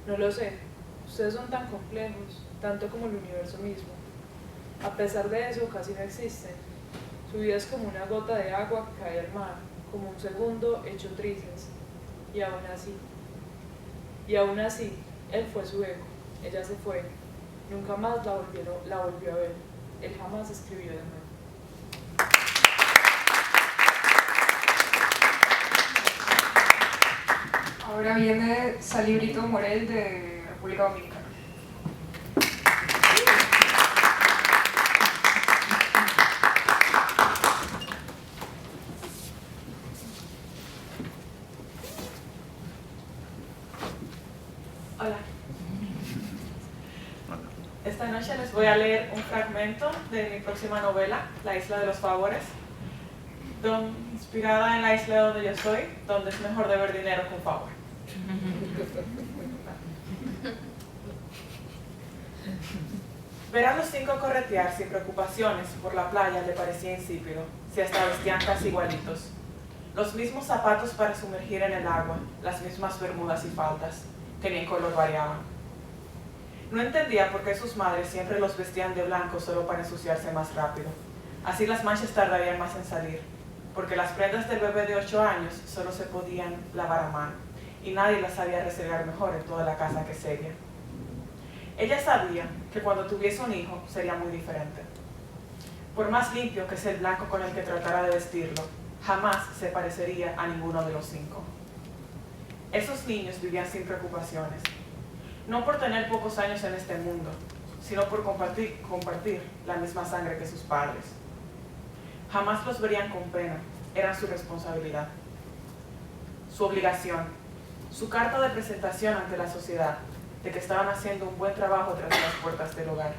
No lo sé. Ustedes son tan complejos, tanto como el universo mismo. A pesar de eso, casi no existen. Su vida es como una gota de agua que cae al mar, como un segundo hecho trizas. Y aún así, él fue su eco. Ella se fue. Nunca más la volvió a ver. Él jamás escribió de nuevo. Ahora viene Salibrito Morel de República Dominicana. Hola. Esta noche les voy a leer un fragmento de mi próxima novela, La Isla de los Favores, inspirada en la isla donde yo estoy, donde es mejor deber dinero que un favor. Ver a los 5 corretear sin preocupaciones por la playa le parecía insípido, si hasta vestían casi igualitos. Los mismos zapatos para sumergir en el agua, las mismas bermudas y faldas, que ni en color variaban. No entendía por qué sus madres siempre los vestían de blanco solo para ensuciarse más rápido. Así las manchas tardarían más en salir, porque las prendas del bebé de 8 años solo se podían lavar a mano, y nadie la sabía reservar mejor en toda la casa que Celia. Ella sabía que cuando tuviese un hijo sería muy diferente. Por más limpio que sea el blanco con el que tratara de vestirlo, jamás se parecería a ninguno de los 5. Esos niños vivían sin preocupaciones, no por tener pocos años en este mundo, sino por compartir la misma sangre que sus padres. Jamás los verían con pena, eran su responsabilidad, su obligación, su carta de presentación ante la sociedad de que estaban haciendo un buen trabajo tras las puertas del hogar.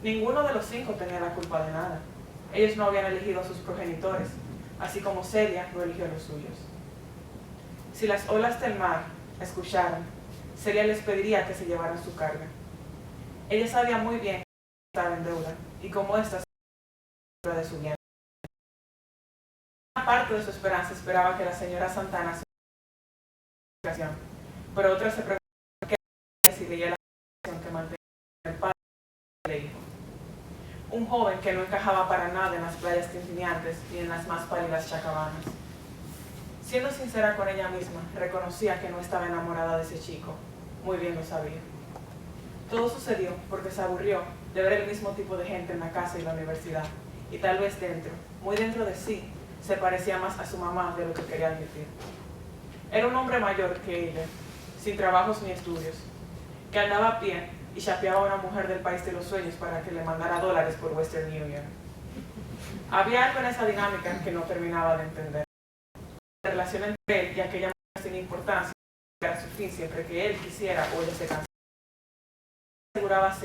Ninguno de los 5 tenía la culpa de nada. Ellos no habían elegido a sus progenitores, así como Celia no eligió a los suyos. Si las olas del mar escucharan, Celia les pediría que se llevaran su carga. Ella sabía muy bien que estaba en deuda y cómo esta se de su bien. Una parte de su esperanza esperaba que la señora Santana se ocasión, pero otra se preguntaba qué si veía la relación que mantenía el padre del hijo. Un joven que no encajaba para nada en las playas tintineantes ni en las más pálidas chacabanas. Siendo sincera con ella misma, reconocía que no estaba enamorada de ese chico. Muy bien lo sabía. Todo sucedió porque se aburrió de ver el mismo tipo de gente en la casa y la universidad, y tal vez dentro, muy dentro de sí, se parecía más a su mamá de lo que quería admitir. Era un hombre mayor que ella, sin trabajos ni estudios, que andaba a pie y chapeaba a una mujer del país de los sueños para que le mandara dólares por Western Union. Había algo en esa dinámica que no terminaba de entender. La relación entre él y aquella mujer sin importancia era su fin siempre que él quisiera o ella se cansara. Aseguraba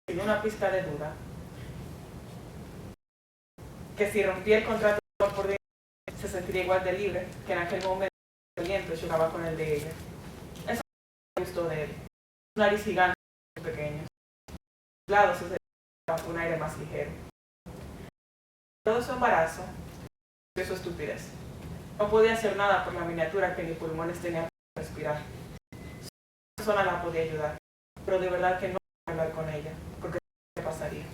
sin una pizca de duda que si rompía el contrato por dinero se sentiría igual de libre que en aquel momento el viento chocaba con el de ella. Eso me gustó de él. Su nariz gigante y pequeño. Sus lados se sentía un aire más ligero. Todo su embarazo y su estupidez. No podía hacer nada por la miniatura que ni pulmones tenía para respirar. Su persona la podía ayudar, pero de verdad que no podía hablar con ella, porque ¿qué pasaría?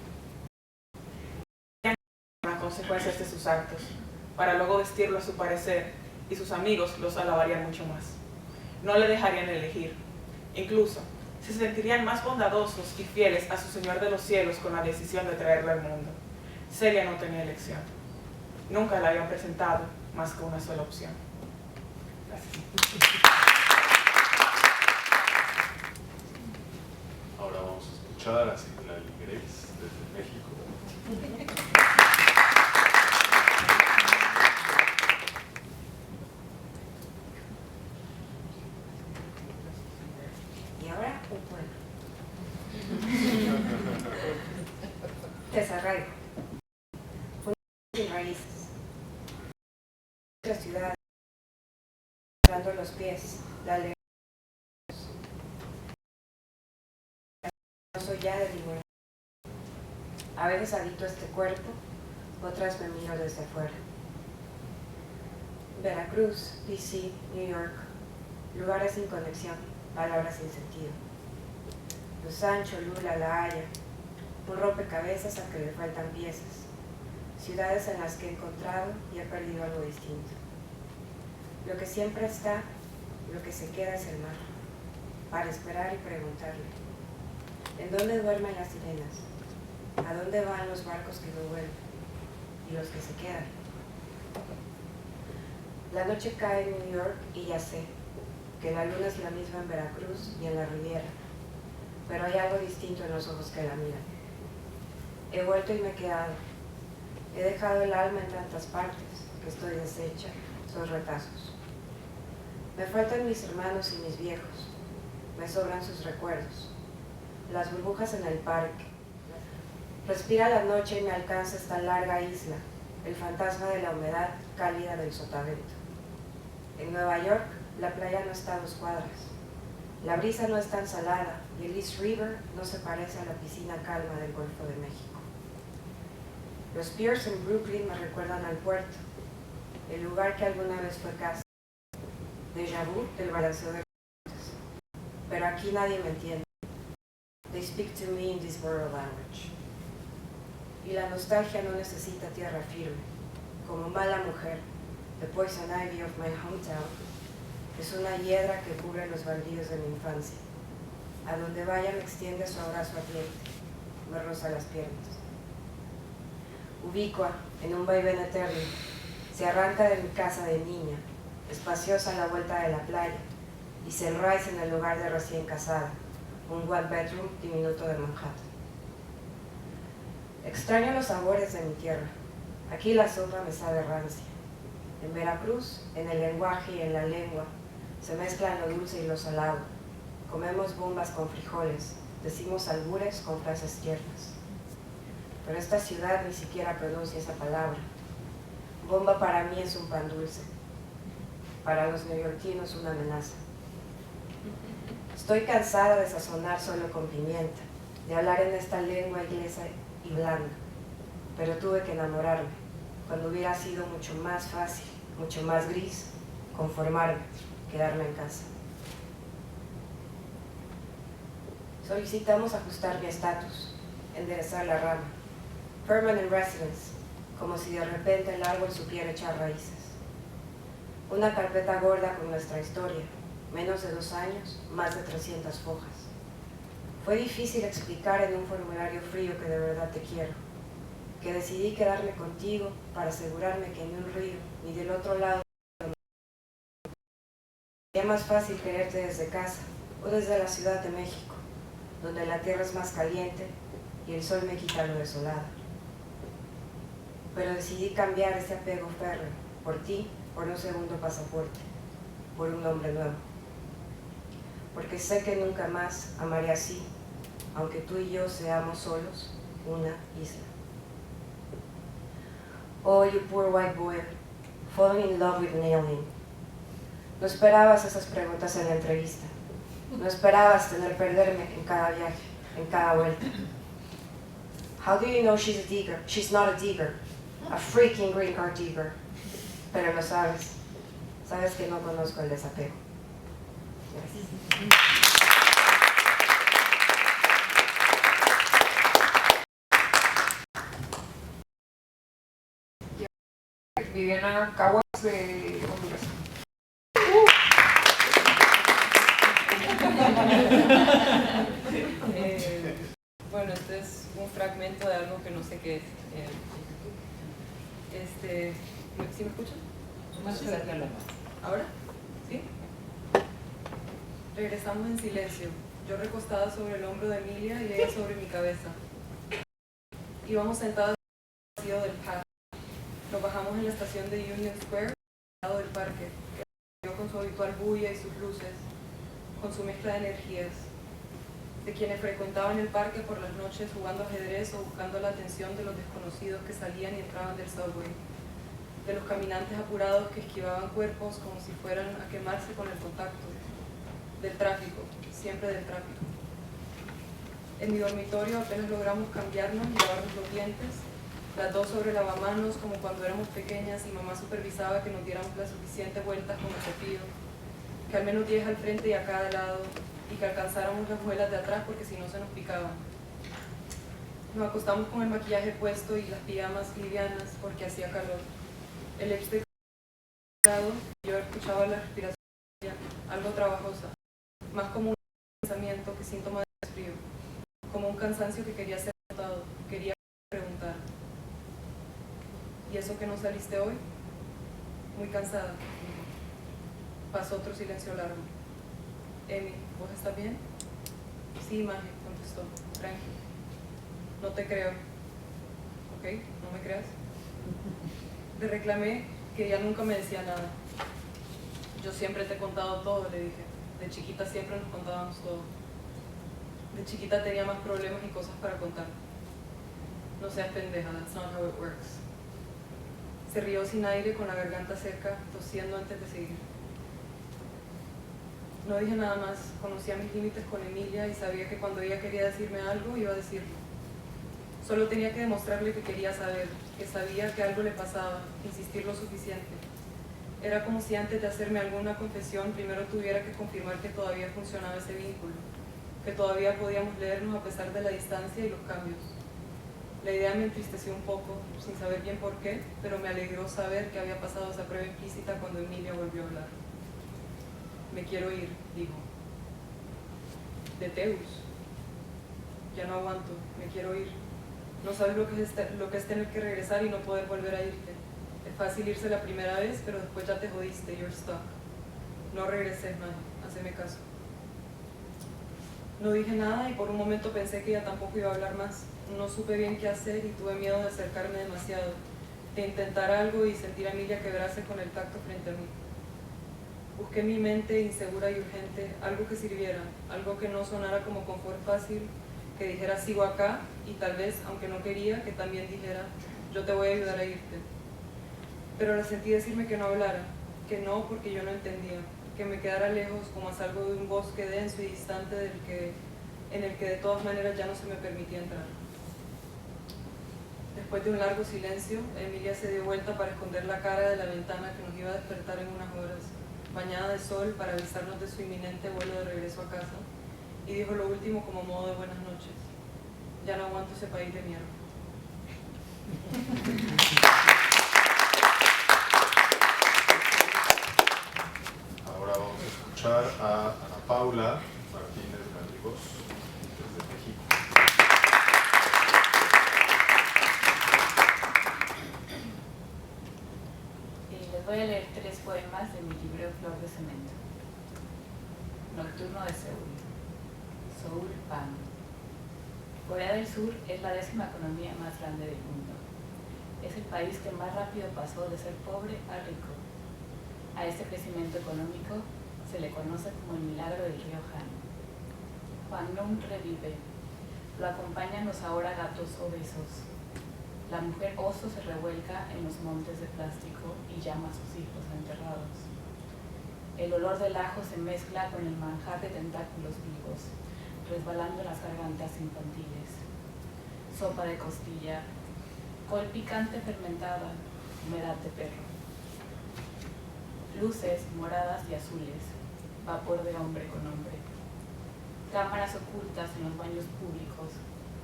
Las consecuencias de sus actos, para luego vestirlo a su parecer, y sus amigos los alabarían mucho más. No le dejarían elegir. Incluso, se sentirían más bondadosos y fieles a su Señor de los cielos con la decisión de traerlo al mundo. Celia no tenía elección. Nunca la habían presentado más que una sola opción. Gracias. Ahora vamos a escuchar a Citlali Grace desde México. Y ahora un poema. Desarraigo. Sin raíces. Nuestra ciudad, dando los pies, la alegría. No soy ya de ninguna. A veces habito este cuerpo, otras me miro desde afuera. Veracruz, DC, New York, lugares sin conexión, palabras sin sentido. Los Ancho, Lula, La Haya, un rompecabezas al que le faltan piezas. Ciudades en las que he encontrado y he perdido algo distinto. Lo que siempre está, lo que se queda es el mar, para esperar y preguntarle, ¿en dónde duermen las sirenas? ¿A dónde van los barcos que no vuelven? Y los que se quedan. La noche cae en New York y ya sé que la luna es la misma en Veracruz y en la Riviera, pero hay algo distinto en los ojos que la miran. He vuelto y me he quedado. He dejado el alma en tantas partes que estoy deshecha, son retazos. Me faltan mis hermanos y mis viejos, me sobran sus recuerdos, las burbujas en el parque. Respira la noche y me alcanza esta larga isla, el fantasma de la humedad cálida del sotavento. En Nueva York, la playa no está a 2 cuadras. La brisa no es tan salada y el East River no se parece a la piscina calma del Golfo de México. Los piers en Brooklyn me recuerdan al puerto, el lugar que alguna vez fue casa. Déjà vu del balanceo de puertas. Pero aquí nadie me entiende. They speak to me in this borrowed language. Y la nostalgia no necesita tierra firme. Como mala mujer, the poison ivy of my hometown, Es una hiedra que cubre los baldíos de mi infancia. A donde vaya me extiende su abrazo ardiente, me roza las piernas. Ubicua, en un vaivén eterno, se arranca de mi casa de niña, espaciosa a la vuelta de la playa, y se enraiza en el lugar de recién casada, un one bedroom diminuto de Manhattan. Extraño los sabores de mi tierra. Aquí la sopa me sabe rancia. En Veracruz, en el lenguaje y en la lengua, se mezclan lo dulce y lo salado. Comemos bombas con frijoles, decimos albures con frases tiernas. Pero esta ciudad ni siquiera pronuncia esa palabra. Bomba para mí es un pan dulce. Para los neoyorquinos una amenaza. Estoy cansada de sazonar solo con pimienta, de hablar en esta lengua inglesa y blanda. Pero tuve que enamorarme, cuando hubiera sido mucho más fácil, mucho más gris, conformarme, quedarme en casa. Solicitamos ajustar mi estatus, enderezar la rama. Permanent residence, como si de repente el árbol supiera echar raíces. Una carpeta gorda con nuestra historia, menos de 2 años, más de 300 hojas. Fue difícil explicar en un formulario frío que de verdad te quiero, que decidí quedarme contigo para asegurarme que ni un río, ni del otro lado sería más fácil quererte desde casa o desde la Ciudad de México, donde la tierra es más caliente y el sol me quita lo desolada. Pero decidí cambiar ese apego férreo por ti, por un segundo pasaporte, por un nombre nuevo. Porque sé que nunca más amaré así, aunque tú y yo seamos solos una isla. Oh, you poor white boy, falling in love with an alien. No esperabas esas preguntas en la entrevista. No esperabas perderme en cada viaje, en cada vuelta. How do you know she's a digger? She's not a digger. A freaking green card digger. Pero lo sabes. Sabes que no conozco el desapego. Gracias. Viviana Caguas de Honduras. Bueno, este es un fragmento de algo que no sé qué es. ¿Sí me escuchan? ¿Ahora? ¿Sí? Regresamos en silencio, yo recostada sobre el hombro de Emilia y ella sobre mi cabeza. Íbamos sentados en el vacío del parque. Nos bajamos en la estación de Union Square, al lado del parque, que con su habitual bulla y sus luces, con su mezcla de energías, de quienes frecuentaban el parque por las noches jugando ajedrez o buscando la atención de los desconocidos que salían y entraban del subway, de los caminantes apurados que esquivaban cuerpos como si fueran a quemarse con el contacto, del tráfico, siempre del tráfico. En mi dormitorio apenas logramos cambiarnos y lavarnos los dientes, las dos sobre lavamanos como cuando éramos pequeñas y mamá supervisaba que nos diéramos las suficientes vueltas con el cepillo, que al menos 10 al frente y a cada lado, y que alcanzáramos las muelas de atrás porque si no se nos picaban. Nos acostamos con el maquillaje puesto y las pijamas livianas porque hacía calor. El lipstick cerrado, yo escuchaba la respiración algo trabajosa, más como un pensamiento que síntoma de frío, como un cansancio que quería ser notado, quería preguntar. ¿Y eso que no saliste hoy? Muy cansada. Pasó otro silencio largo. Emi, ¿vos estás bien? Sí, Maje, contestó, tranquilo. No te creo. ¿Ok? ¿No me creas? Le reclamé que ella nunca me decía nada. Yo siempre te he contado todo, le dije. De chiquita siempre nos contábamos todo. De chiquita tenía más problemas y cosas para contar. No seas pendeja, that's not how it works. Se rió sin aire, con la garganta seca, tosiendo antes de seguir. No dije nada más, conocía mis límites con Emilia y sabía que cuando ella quería decirme algo, iba a decirlo. Solo tenía que demostrarle que quería saber, que sabía que algo le pasaba, insistir lo suficiente. Era como si antes de hacerme alguna confesión, primero tuviera que confirmar que todavía funcionaba ese vínculo, que todavía podíamos leernos a pesar de la distancia y los cambios. La idea me entristeció un poco, sin saber bien por qué, pero me alegró saber que había pasado esa prueba implícita cuando Emilia volvió a hablar. Me quiero ir, dijo. De Teus. Ya no aguanto, me quiero ir. No sabes lo que es tener que regresar y no poder volver a irte. Es fácil irse la primera vez, pero después ya te jodiste, you're stuck. No regreses, man, haceme caso. No dije nada y por un momento pensé que ella tampoco iba a hablar más. No supe bien qué hacer y tuve miedo de acercarme demasiado, de intentar algo y sentir a Emilia quebrarse con el tacto frente a mí. Busqué en mi mente, insegura y urgente, algo que sirviera, algo que no sonara como confort fácil, que dijera sigo acá y tal vez, aunque no quería, que también dijera yo te voy a ayudar a irte. Pero la sentí decirme que no hablara, que no porque yo no entendía, que me quedara lejos como a salvo de un bosque denso y distante en el que de todas maneras ya no se me permitía entrar. Después de un largo silencio, Emilia se dio vuelta para esconder la cara de la ventana que nos iba a despertar en unas horas, bañada de sol para avisarnos de su inminente vuelo de regreso a casa, y dijo lo último como modo de buenas noches. Ya no aguanto ese país de mierda. Ahora vamos a escuchar a Ana Paula Martínez Gallegos desde México. Les voy a leer 3 poemas de mi libro Flor de Cemento. Nocturno de Seúl. Seúl, Pan. Corea del Sur es la 10ª economía más grande del mundo. Es el país que más rápido pasó de ser pobre a rico. A este crecimiento económico se le conoce como el milagro del río Han. Hwangnom revive. Lo acompañan los ahora gatos obesos. La mujer oso se revuelca en los montes de plástico y llama a sus hijos enterrados. El olor del ajo se mezcla con el manjar de tentáculos vivos, resbalando en las gargantas infantiles. Sopa de costilla, col picante fermentada, humedad de perro. Luces moradas y azules, vapor de hombre con hombre. Cámaras ocultas en los baños públicos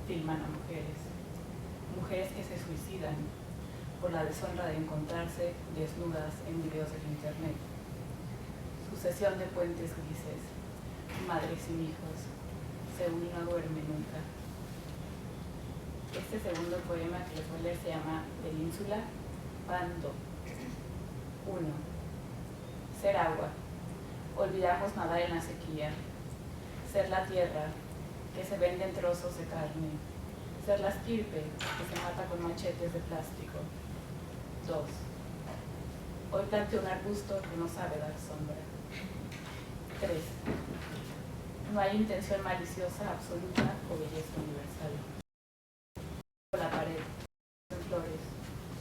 filman a mujeres. Mujeres que se suicidan por la deshonra de encontrarse desnudas en videos del internet. Sucesión de puentes grises, madres sin hijos, Seúl no duerme nunca. Este segundo poema que les voy a leer se llama Península Pando. 1. Ser agua. Olvidamos nadar en la sequía. Ser la tierra, que se vende en trozos de carne. Ser la estirpe, que se mata con machetes de plástico. 2. Hoy planteo un arbusto que no sabe dar sombra. 3. No hay intención maliciosa absoluta o belleza universal. La pared, las flores,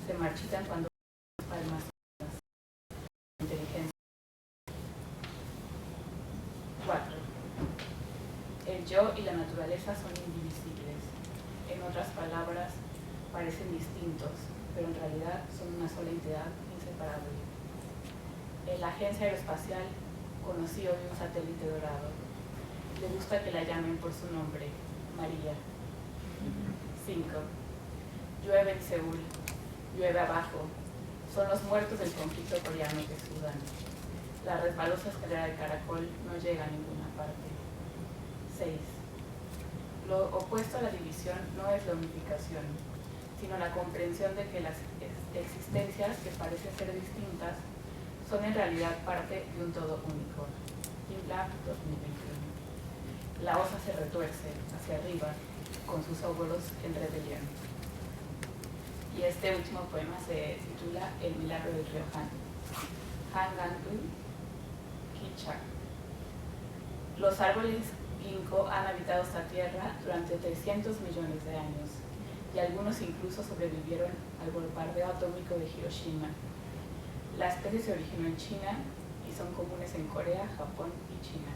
se marchitan cuando las palmas. Inteligencia. 4. El yo y la naturaleza son indivisibles. En otras palabras, parecen distintos, pero en realidad son una sola entidad inseparable. En la agencia aeroespacial conocí hoy un satélite dorado. Le gusta que la llamen por su nombre, María. 5. Llueve en Seúl, llueve abajo. Son los muertos del conflicto coreano que sudan. La resbalosa escalera de caracol no llega a ninguna parte. 6. Lo opuesto a la división no es la unificación, sino la comprensión de que las existencias que parecen ser distintas son en realidad parte de un todo único. Kim Black, 2021. La osa se retuerce hacia arriba con sus óvulos en rebelión. Y este último poema se titula El milagro del río Han. Hangan-un Kichak. Los árboles ginkgo han habitado esta tierra durante 300 millones de años y algunos incluso sobrevivieron al bombardeo atómico de Hiroshima. La especie se originó en China y son comunes en Corea, Japón y China.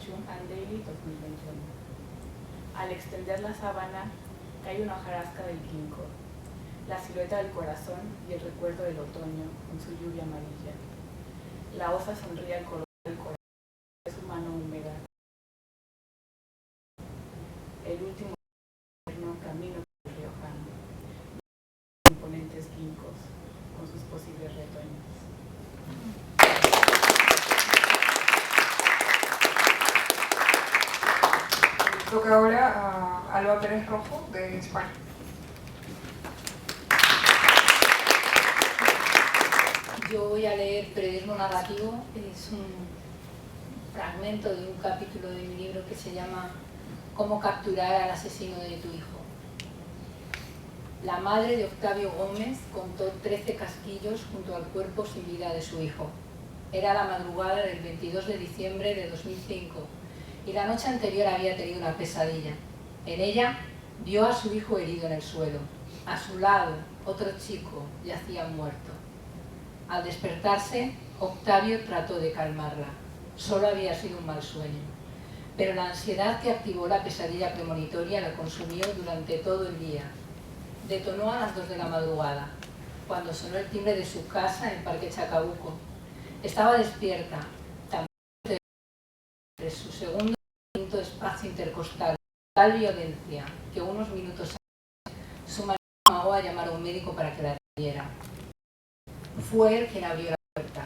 Chung Han Daily, 2021. Al extender la sábana, cae una hojarasca del ginkgo, la silueta del corazón y el recuerdo del otoño con su lluvia amarilla. La osa sonríe al color del corazón de su mano húmeda. El último camino por el río Han. Imponentes ginkgos con sus posibles retoños. Toca ahora a Alba Pérez Rojo, de España. Yo voy a leer Periodismo Narrativo. Es un fragmento de un capítulo de mi libro que se llama Cómo capturar al asesino de tu hijo. La madre de Octavio Gómez contó 13 casquillos junto al cuerpo sin vida de su hijo. Era la madrugada del 22 de diciembre de 2005 y la noche anterior había tenido una pesadilla. En ella vio a su hijo herido en el suelo. A su lado, otro chico yacía muerto. Al despertarse, Octavio trató de calmarla. Solo había sido un mal sueño. Pero la ansiedad que activó la pesadilla premonitoria la consumió durante todo el día. Detonó a las 2 de la madrugada, cuando sonó el timbre de su casa en Parque Chacabuco. Estaba despierta, también de su segundo y quinto espacio intercostal, tal violencia que unos minutos antes su marido llamó a llamar a un médico para que la atendiera. Fue él quien abrió la puerta.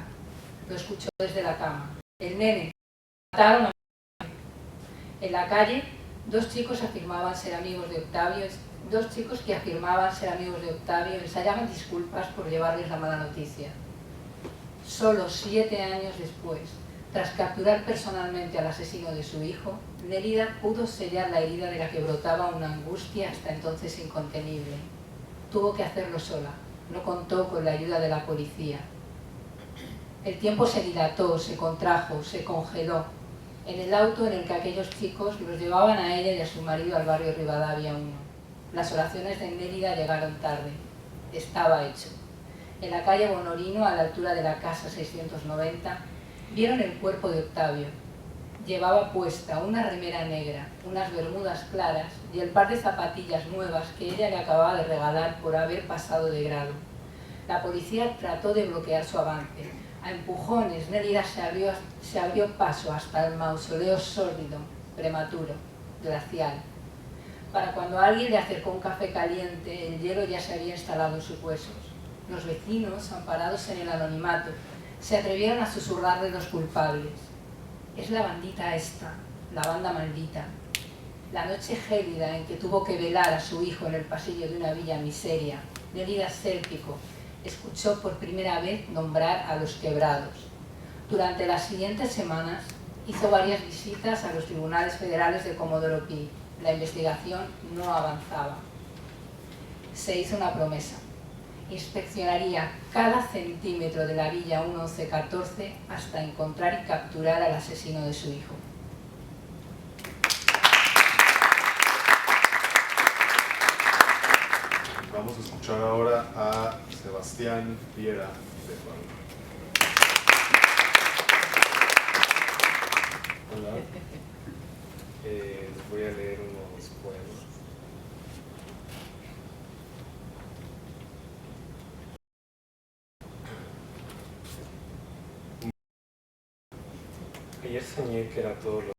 Lo escuchó desde la cama. El nene. Mataron a mi madre. En la calle, dos chicos que afirmaban ser amigos de Octavio ensayaban disculpas por llevarles la mala noticia. Solo 7 años después, tras capturar personalmente al asesino de su hijo, Nélida pudo sellar la herida de la que brotaba una angustia hasta entonces incontenible. Tuvo que hacerlo sola. No contó con la ayuda de la policía. El tiempo se dilató, se contrajo, se congeló. En el auto en el que aquellos chicos los llevaban a ella y a su marido al barrio Rivadavia 1. Las oraciones de Nélida llegaron tarde. Estaba hecho. En la calle Bonorino, a la altura de la casa 690, vieron el cuerpo de Octavio. Llevaba puesta una remera negra, unas bermudas claras y el par de zapatillas nuevas que ella le acababa de regalar por haber pasado de grado. La policía trató de bloquear su avance. A empujones, Nélida se abrió paso hasta el mausoleo sórdido, prematuro, glacial. Para cuando alguien le acercó un café caliente, el hielo ya se había instalado en sus huesos. Los vecinos, amparados en el anonimato, se atrevieron a susurrarle los culpables. Es la bandita esta, la banda maldita. La noche gélida en que tuvo que velar a su hijo en el pasillo de una villa miseria, Nélida Sélpico, escuchó por primera vez nombrar a los quebrados. Durante las siguientes semanas hizo varias visitas a los tribunales federales de Comodoro Pi. La investigación no avanzaba. Se hizo una promesa. Inspeccionaría cada centímetro de la villa 1114 hasta encontrar y capturar al asesino de su hijo. Vamos a escuchar ahora a Sebastián Piera de Ecuador. Hola. Les voy a leer unos poemas. Ayer soñé que era todo lo...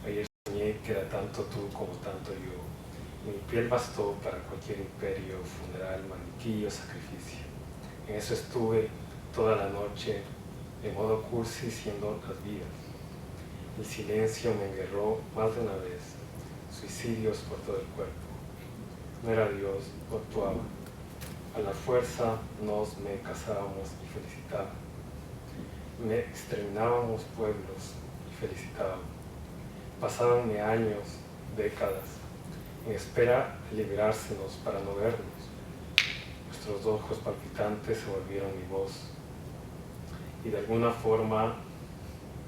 Ayer soñé que era tanto tú como tanto yo. Mi piel bastó para cualquier imperio, funeral, maniquí o sacrificio. En eso estuve toda la noche, de modo cursi, siendo otras vidas. El silencio me enguerró más de una vez, suicidios por todo el cuerpo. No era Dios, no actuaba. A la fuerza nos me casábamos y felicitaba. Me exterminábamos pueblos y felicitábamos. Pasábanme años, décadas, en espera de liberársenos para no vernos. Nuestros ojos palpitantes se volvieron mi voz. Y de alguna forma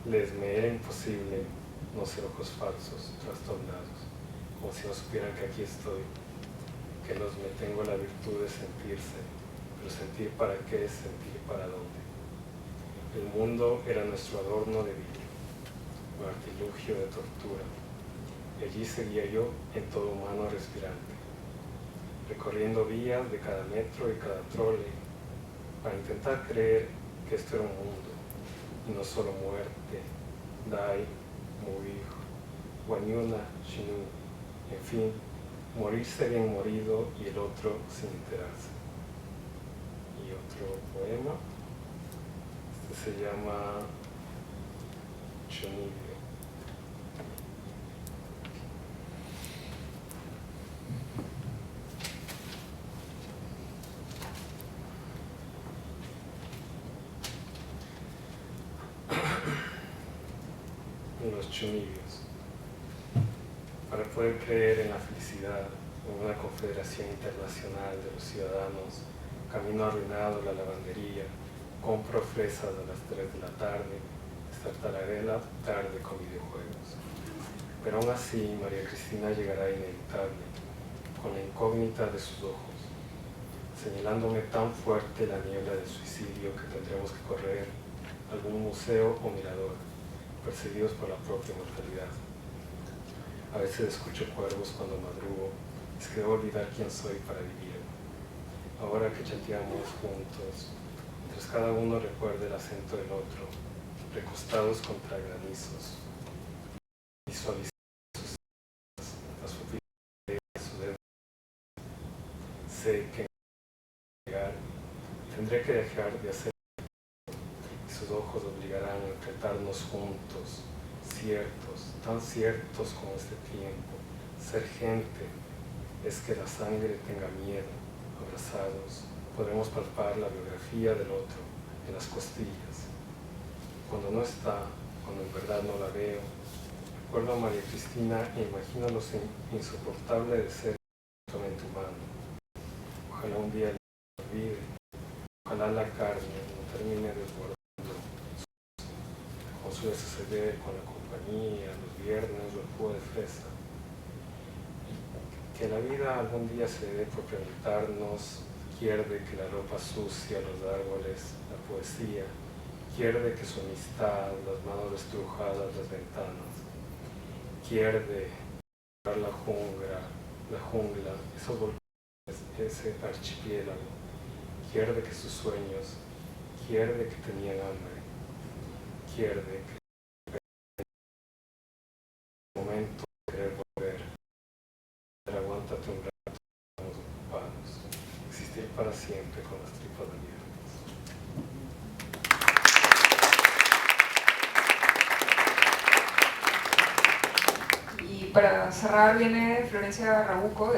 les me era imposible no ser ojos falsos, trastornados, como si no supieran que aquí estoy, que los me tengo la virtud de sentirse, pero sentir para qué, sentir para dónde. El mundo era nuestro adorno de vida, un artilugio de tortura, y allí seguía yo en todo humano respirante, recorriendo vías de cada metro y cada trole, para intentar creer que esto era un mundo, y no solo muerte, dai, morir, guanyuna, shinu, en fin, morirse bien morido y el otro sin enterarse. Y otro poema, este se llama Chonibio. chunibios. Para poder creer en la felicidad, en una confederación internacional de los ciudadanos, camino arruinado la lavandería, compro fresas a las 3 de la tarde, estartalaré la tarde con videojuegos. Pero aún así, María Cristina llegará inevitable, con la incógnita de sus ojos, señalándome tan fuerte la niebla del suicidio que tendremos que correr a algún museo o mirador, perseguidos por la propia mortalidad. A veces escucho cuervos cuando madrugo, es que debo olvidar quién soy para vivir. Ahora que chateamos juntos, mientras cada uno recuerde el acento del otro, recostados contra granizos, visualizando las pupilas de su dedo. Sé que tendré que dejar de hacer y sus ojos obligarán a enfrentarnos juntos, ciertos, tan ciertos como este tiempo. Ser gente es que la sangre tenga miedo. Abrazados podremos palpar la biografía del otro en las costillas. Cuando no está, cuando en verdad no la veo, recuerdo a María Cristina e imagino lo insoportable de ser totalmente humano. Ojalá un día la olvide, ojalá la carne no termine desbordando como suele suceder con la compañía, los viernes o el jugo de fresa. Que la vida algún día se dé por preguntarnos, quiere que la ropa sucia, los árboles, la poesía, quiere que su amistad, las manos estrujadas, las ventanas, quiere la jungla, esos volcanes, ese archipiélago, quiere que sus sueños, quiere que tenían hambre, quiere que el momento de querer volver. Pero aguántate un rato, estamos ocupados. Existir para siempre con las tripas abiertas. Y para cerrar viene Florencia Rabuco.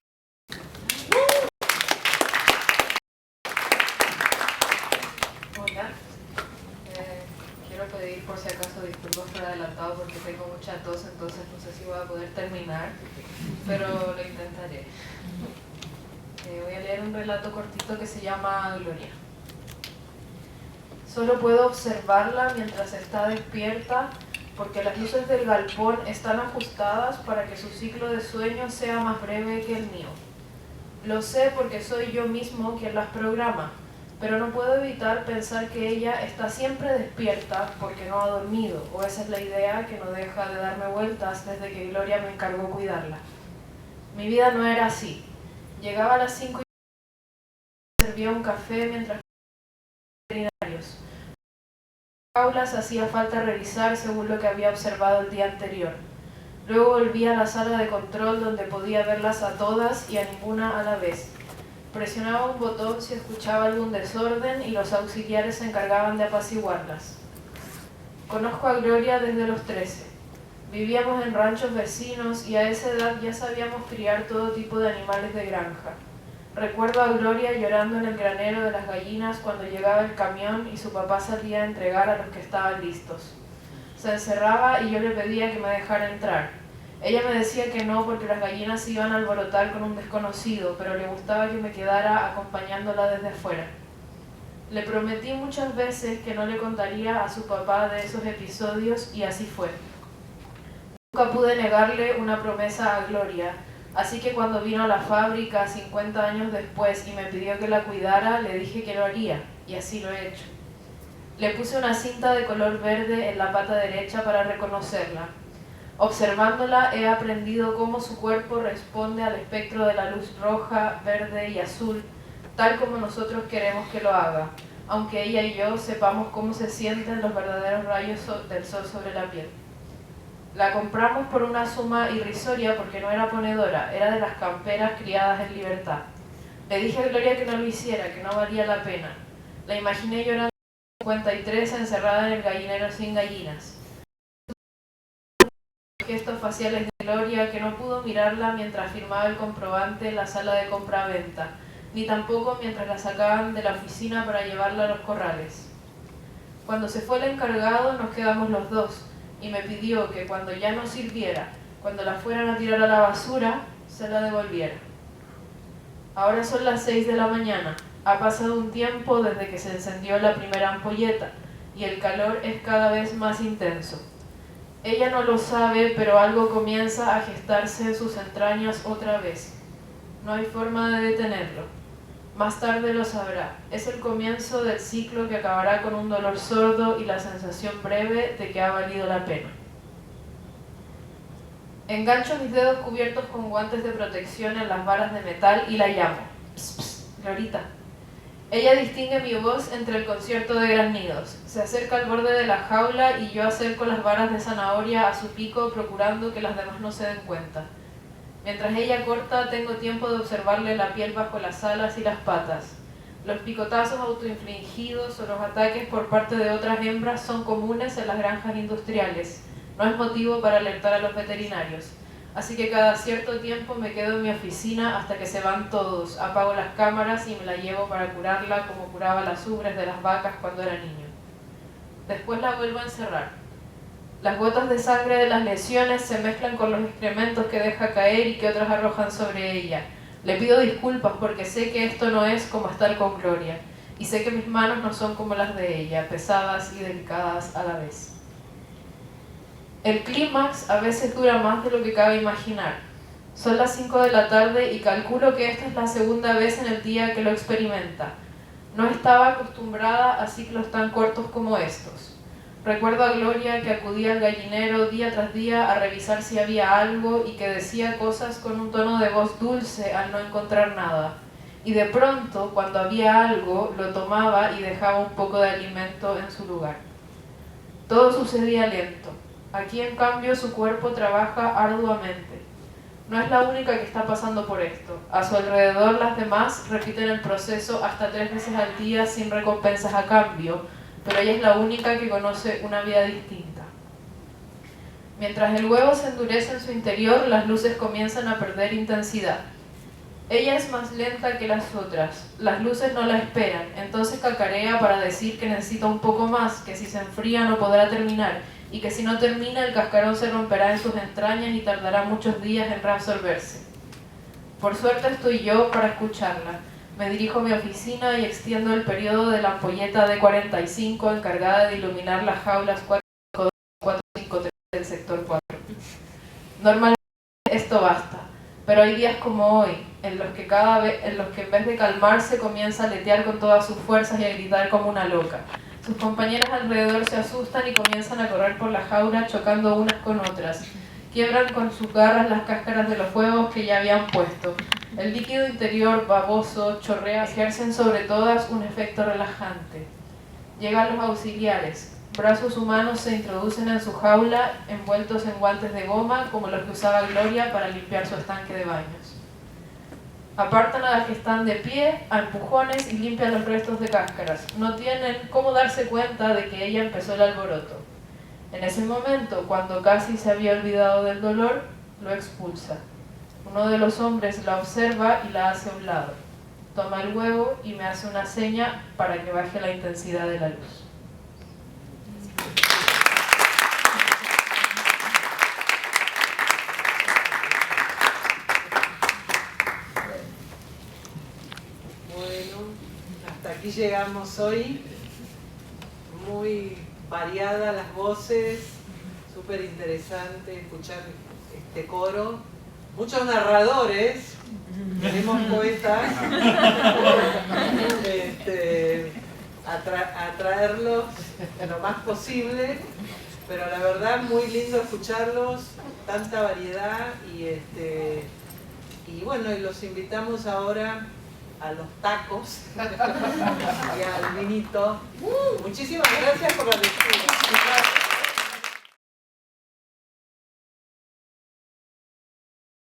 Hola. Quiero pedir por si acaso disculpas por adelantado porque tengo mucha tos, entonces no sé si voy a poder terminar, pero lo intentaré. Voy a leer un relato cortito que se llama Gloria. Solo puedo observarla mientras está despierta porque las luces del galpón están ajustadas para que su ciclo de sueño sea más breve que el mío. Lo sé porque soy yo mismo quien las programa, pero no puedo evitar pensar que ella está siempre despierta porque no ha dormido, o esa es la idea que no deja de darme vueltas desde que Gloria me encargó cuidarla. Mi vida no era así. Llegaba a las 5 y servía un café mientras veterinarios. Aulas hacía falta revisar según lo que había observado el día anterior. Luego volví a la sala de control donde podía verlas a todas y a ninguna a la vez. Presionaba un botón si escuchaba algún desorden y los auxiliares se encargaban de apaciguarlas. Conozco a Gloria desde los 13. Vivíamos en ranchos vecinos y a esa edad ya sabíamos criar todo tipo de animales de granja. Recuerdo a Gloria llorando en el granero de las gallinas cuando llegaba el camión y su papá salía a entregar a los que estaban listos. Se encerraba y yo le pedía que me dejara entrar. Ella me decía que no porque las gallinas se iban a alborotar con un desconocido, pero le gustaba que me quedara acompañándola desde afuera. Le prometí muchas veces que no le contaría a su papá de esos episodios y así fue. Nunca pude negarle una promesa a Gloria, así que cuando vino a la fábrica 50 años después y me pidió que la cuidara, le dije que lo haría, y así lo he hecho. Le puse una cinta de color verde en la pata derecha para reconocerla. Observándola he aprendido cómo su cuerpo responde al espectro de la luz roja, verde y azul, tal como nosotros queremos que lo haga, aunque ella y yo sepamos cómo se sienten los verdaderos rayos del sol sobre la piel. La compramos por una suma irrisoria porque no era ponedora, era de las camperas criadas en libertad. Le dije a Gloria que no lo hiciera, que no valía la pena. La imaginé llorando en 53 encerrada en el gallinero sin gallinas. Gestos faciales de Gloria que no pudo mirarla mientras firmaba el comprobante en la sala de compra-venta, ni tampoco mientras la sacaban de la oficina para llevarla a los corrales. Cuando se fue el encargado nos quedamos los dos, y me pidió que cuando ya no sirviera, cuando la fueran a tirar a la basura, se la devolviera. Ahora son las 6 de la mañana. Ha pasado un tiempo desde que se encendió la primera ampolleta y el calor es cada vez más intenso. Ella no lo sabe, pero algo comienza a gestarse en sus entrañas otra vez. No hay forma de detenerlo. Más tarde lo sabrá. Es el comienzo del ciclo que acabará con un dolor sordo y la sensación breve de que ha valido la pena. Engancho mis dedos cubiertos con guantes de protección en las varas de metal y la llamo. Psst, psst, Glorita. Ella distingue mi voz entre el concierto de graznidos. Se acerca al borde de la jaula y yo acerco las varas de zanahoria a su pico, procurando que las demás no se den cuenta. Mientras ella corta, tengo tiempo de observarle la piel bajo las alas y las patas. Los picotazos autoinfligidos o los ataques por parte de otras hembras son comunes en las granjas industriales. No es motivo para alertar a los veterinarios. Así que cada cierto tiempo me quedo en mi oficina hasta que se van todos, apago las cámaras y me la llevo para curarla como curaba las ubres de las vacas cuando era niño. Después la vuelvo a encerrar. Las gotas de sangre de las lesiones se mezclan con los excrementos que deja caer y que otras arrojan sobre ella. Le pido disculpas porque sé que esto no es como estar con Gloria, y sé que mis manos no son como las de ella, pesadas y delicadas a la vez. El clímax a veces dura más de lo que cabe imaginar. Son las 5 de la tarde y calculo que esta es la segunda vez en el día que lo experimenta. No estaba acostumbrada a ciclos tan cortos como estos. Recuerdo a Gloria que acudía al gallinero día tras día a revisar si había algo y que decía cosas con un tono de voz dulce al no encontrar nada. Y de pronto, cuando había algo, lo tomaba y dejaba un poco de alimento en su lugar. Todo sucedía lento. Aquí, en cambio, su cuerpo trabaja arduamente. No es la única que está pasando por esto. A su alrededor, las demás repiten el proceso hasta 3 veces al día sin recompensas a cambio, pero ella es la única que conoce una vida distinta. Mientras el huevo se endurece en su interior, las luces comienzan a perder intensidad. Ella es más lenta que las otras. Las luces no la esperan, entonces cacarea para decir que necesita un poco más, que si se enfría no podrá terminar, y que si no termina el cascarón se romperá en sus entrañas y tardará muchos días en reabsorberse. Por suerte estoy yo para escucharla. Me dirijo a mi oficina y extiendo el periodo de la ampolleta D45 encargada de iluminar las jaulas 453 del sector 4. Normalmente esto basta, pero hay días como hoy, en los que en vez de calmarse comienza a aletear con todas sus fuerzas y a gritar como una loca. Sus compañeras alrededor se asustan y comienzan a correr por la jaula chocando unas con otras. Quiebran con sus garras las cáscaras de los huevos que ya habían puesto. El líquido interior baboso chorrea, ejercen sobre todas un efecto relajante. Llegan los auxiliares. Brazos humanos se introducen en su jaula envueltos en guantes de goma como los que usaba Gloria para limpiar su estanque de baños. Apartan a las que están de pie a empujones y limpian los restos de cáscaras. No tienen cómo darse cuenta de que ella empezó el alboroto. En ese momento, cuando casi se había olvidado del dolor, lo expulsa. Uno de los hombres la observa y la hace a un lado. Toma el huevo y me hace una seña para que baje la intensidad de la luz. Aquí llegamos hoy, muy variadas las voces, súper interesante escuchar este coro, muchos narradores, tenemos poetas, atraerlos lo más posible, pero la verdad muy lindo escucharlos, tanta variedad y bueno, y los invitamos ahora a los tacos y al vinito. Muchísimas gracias por la lectura.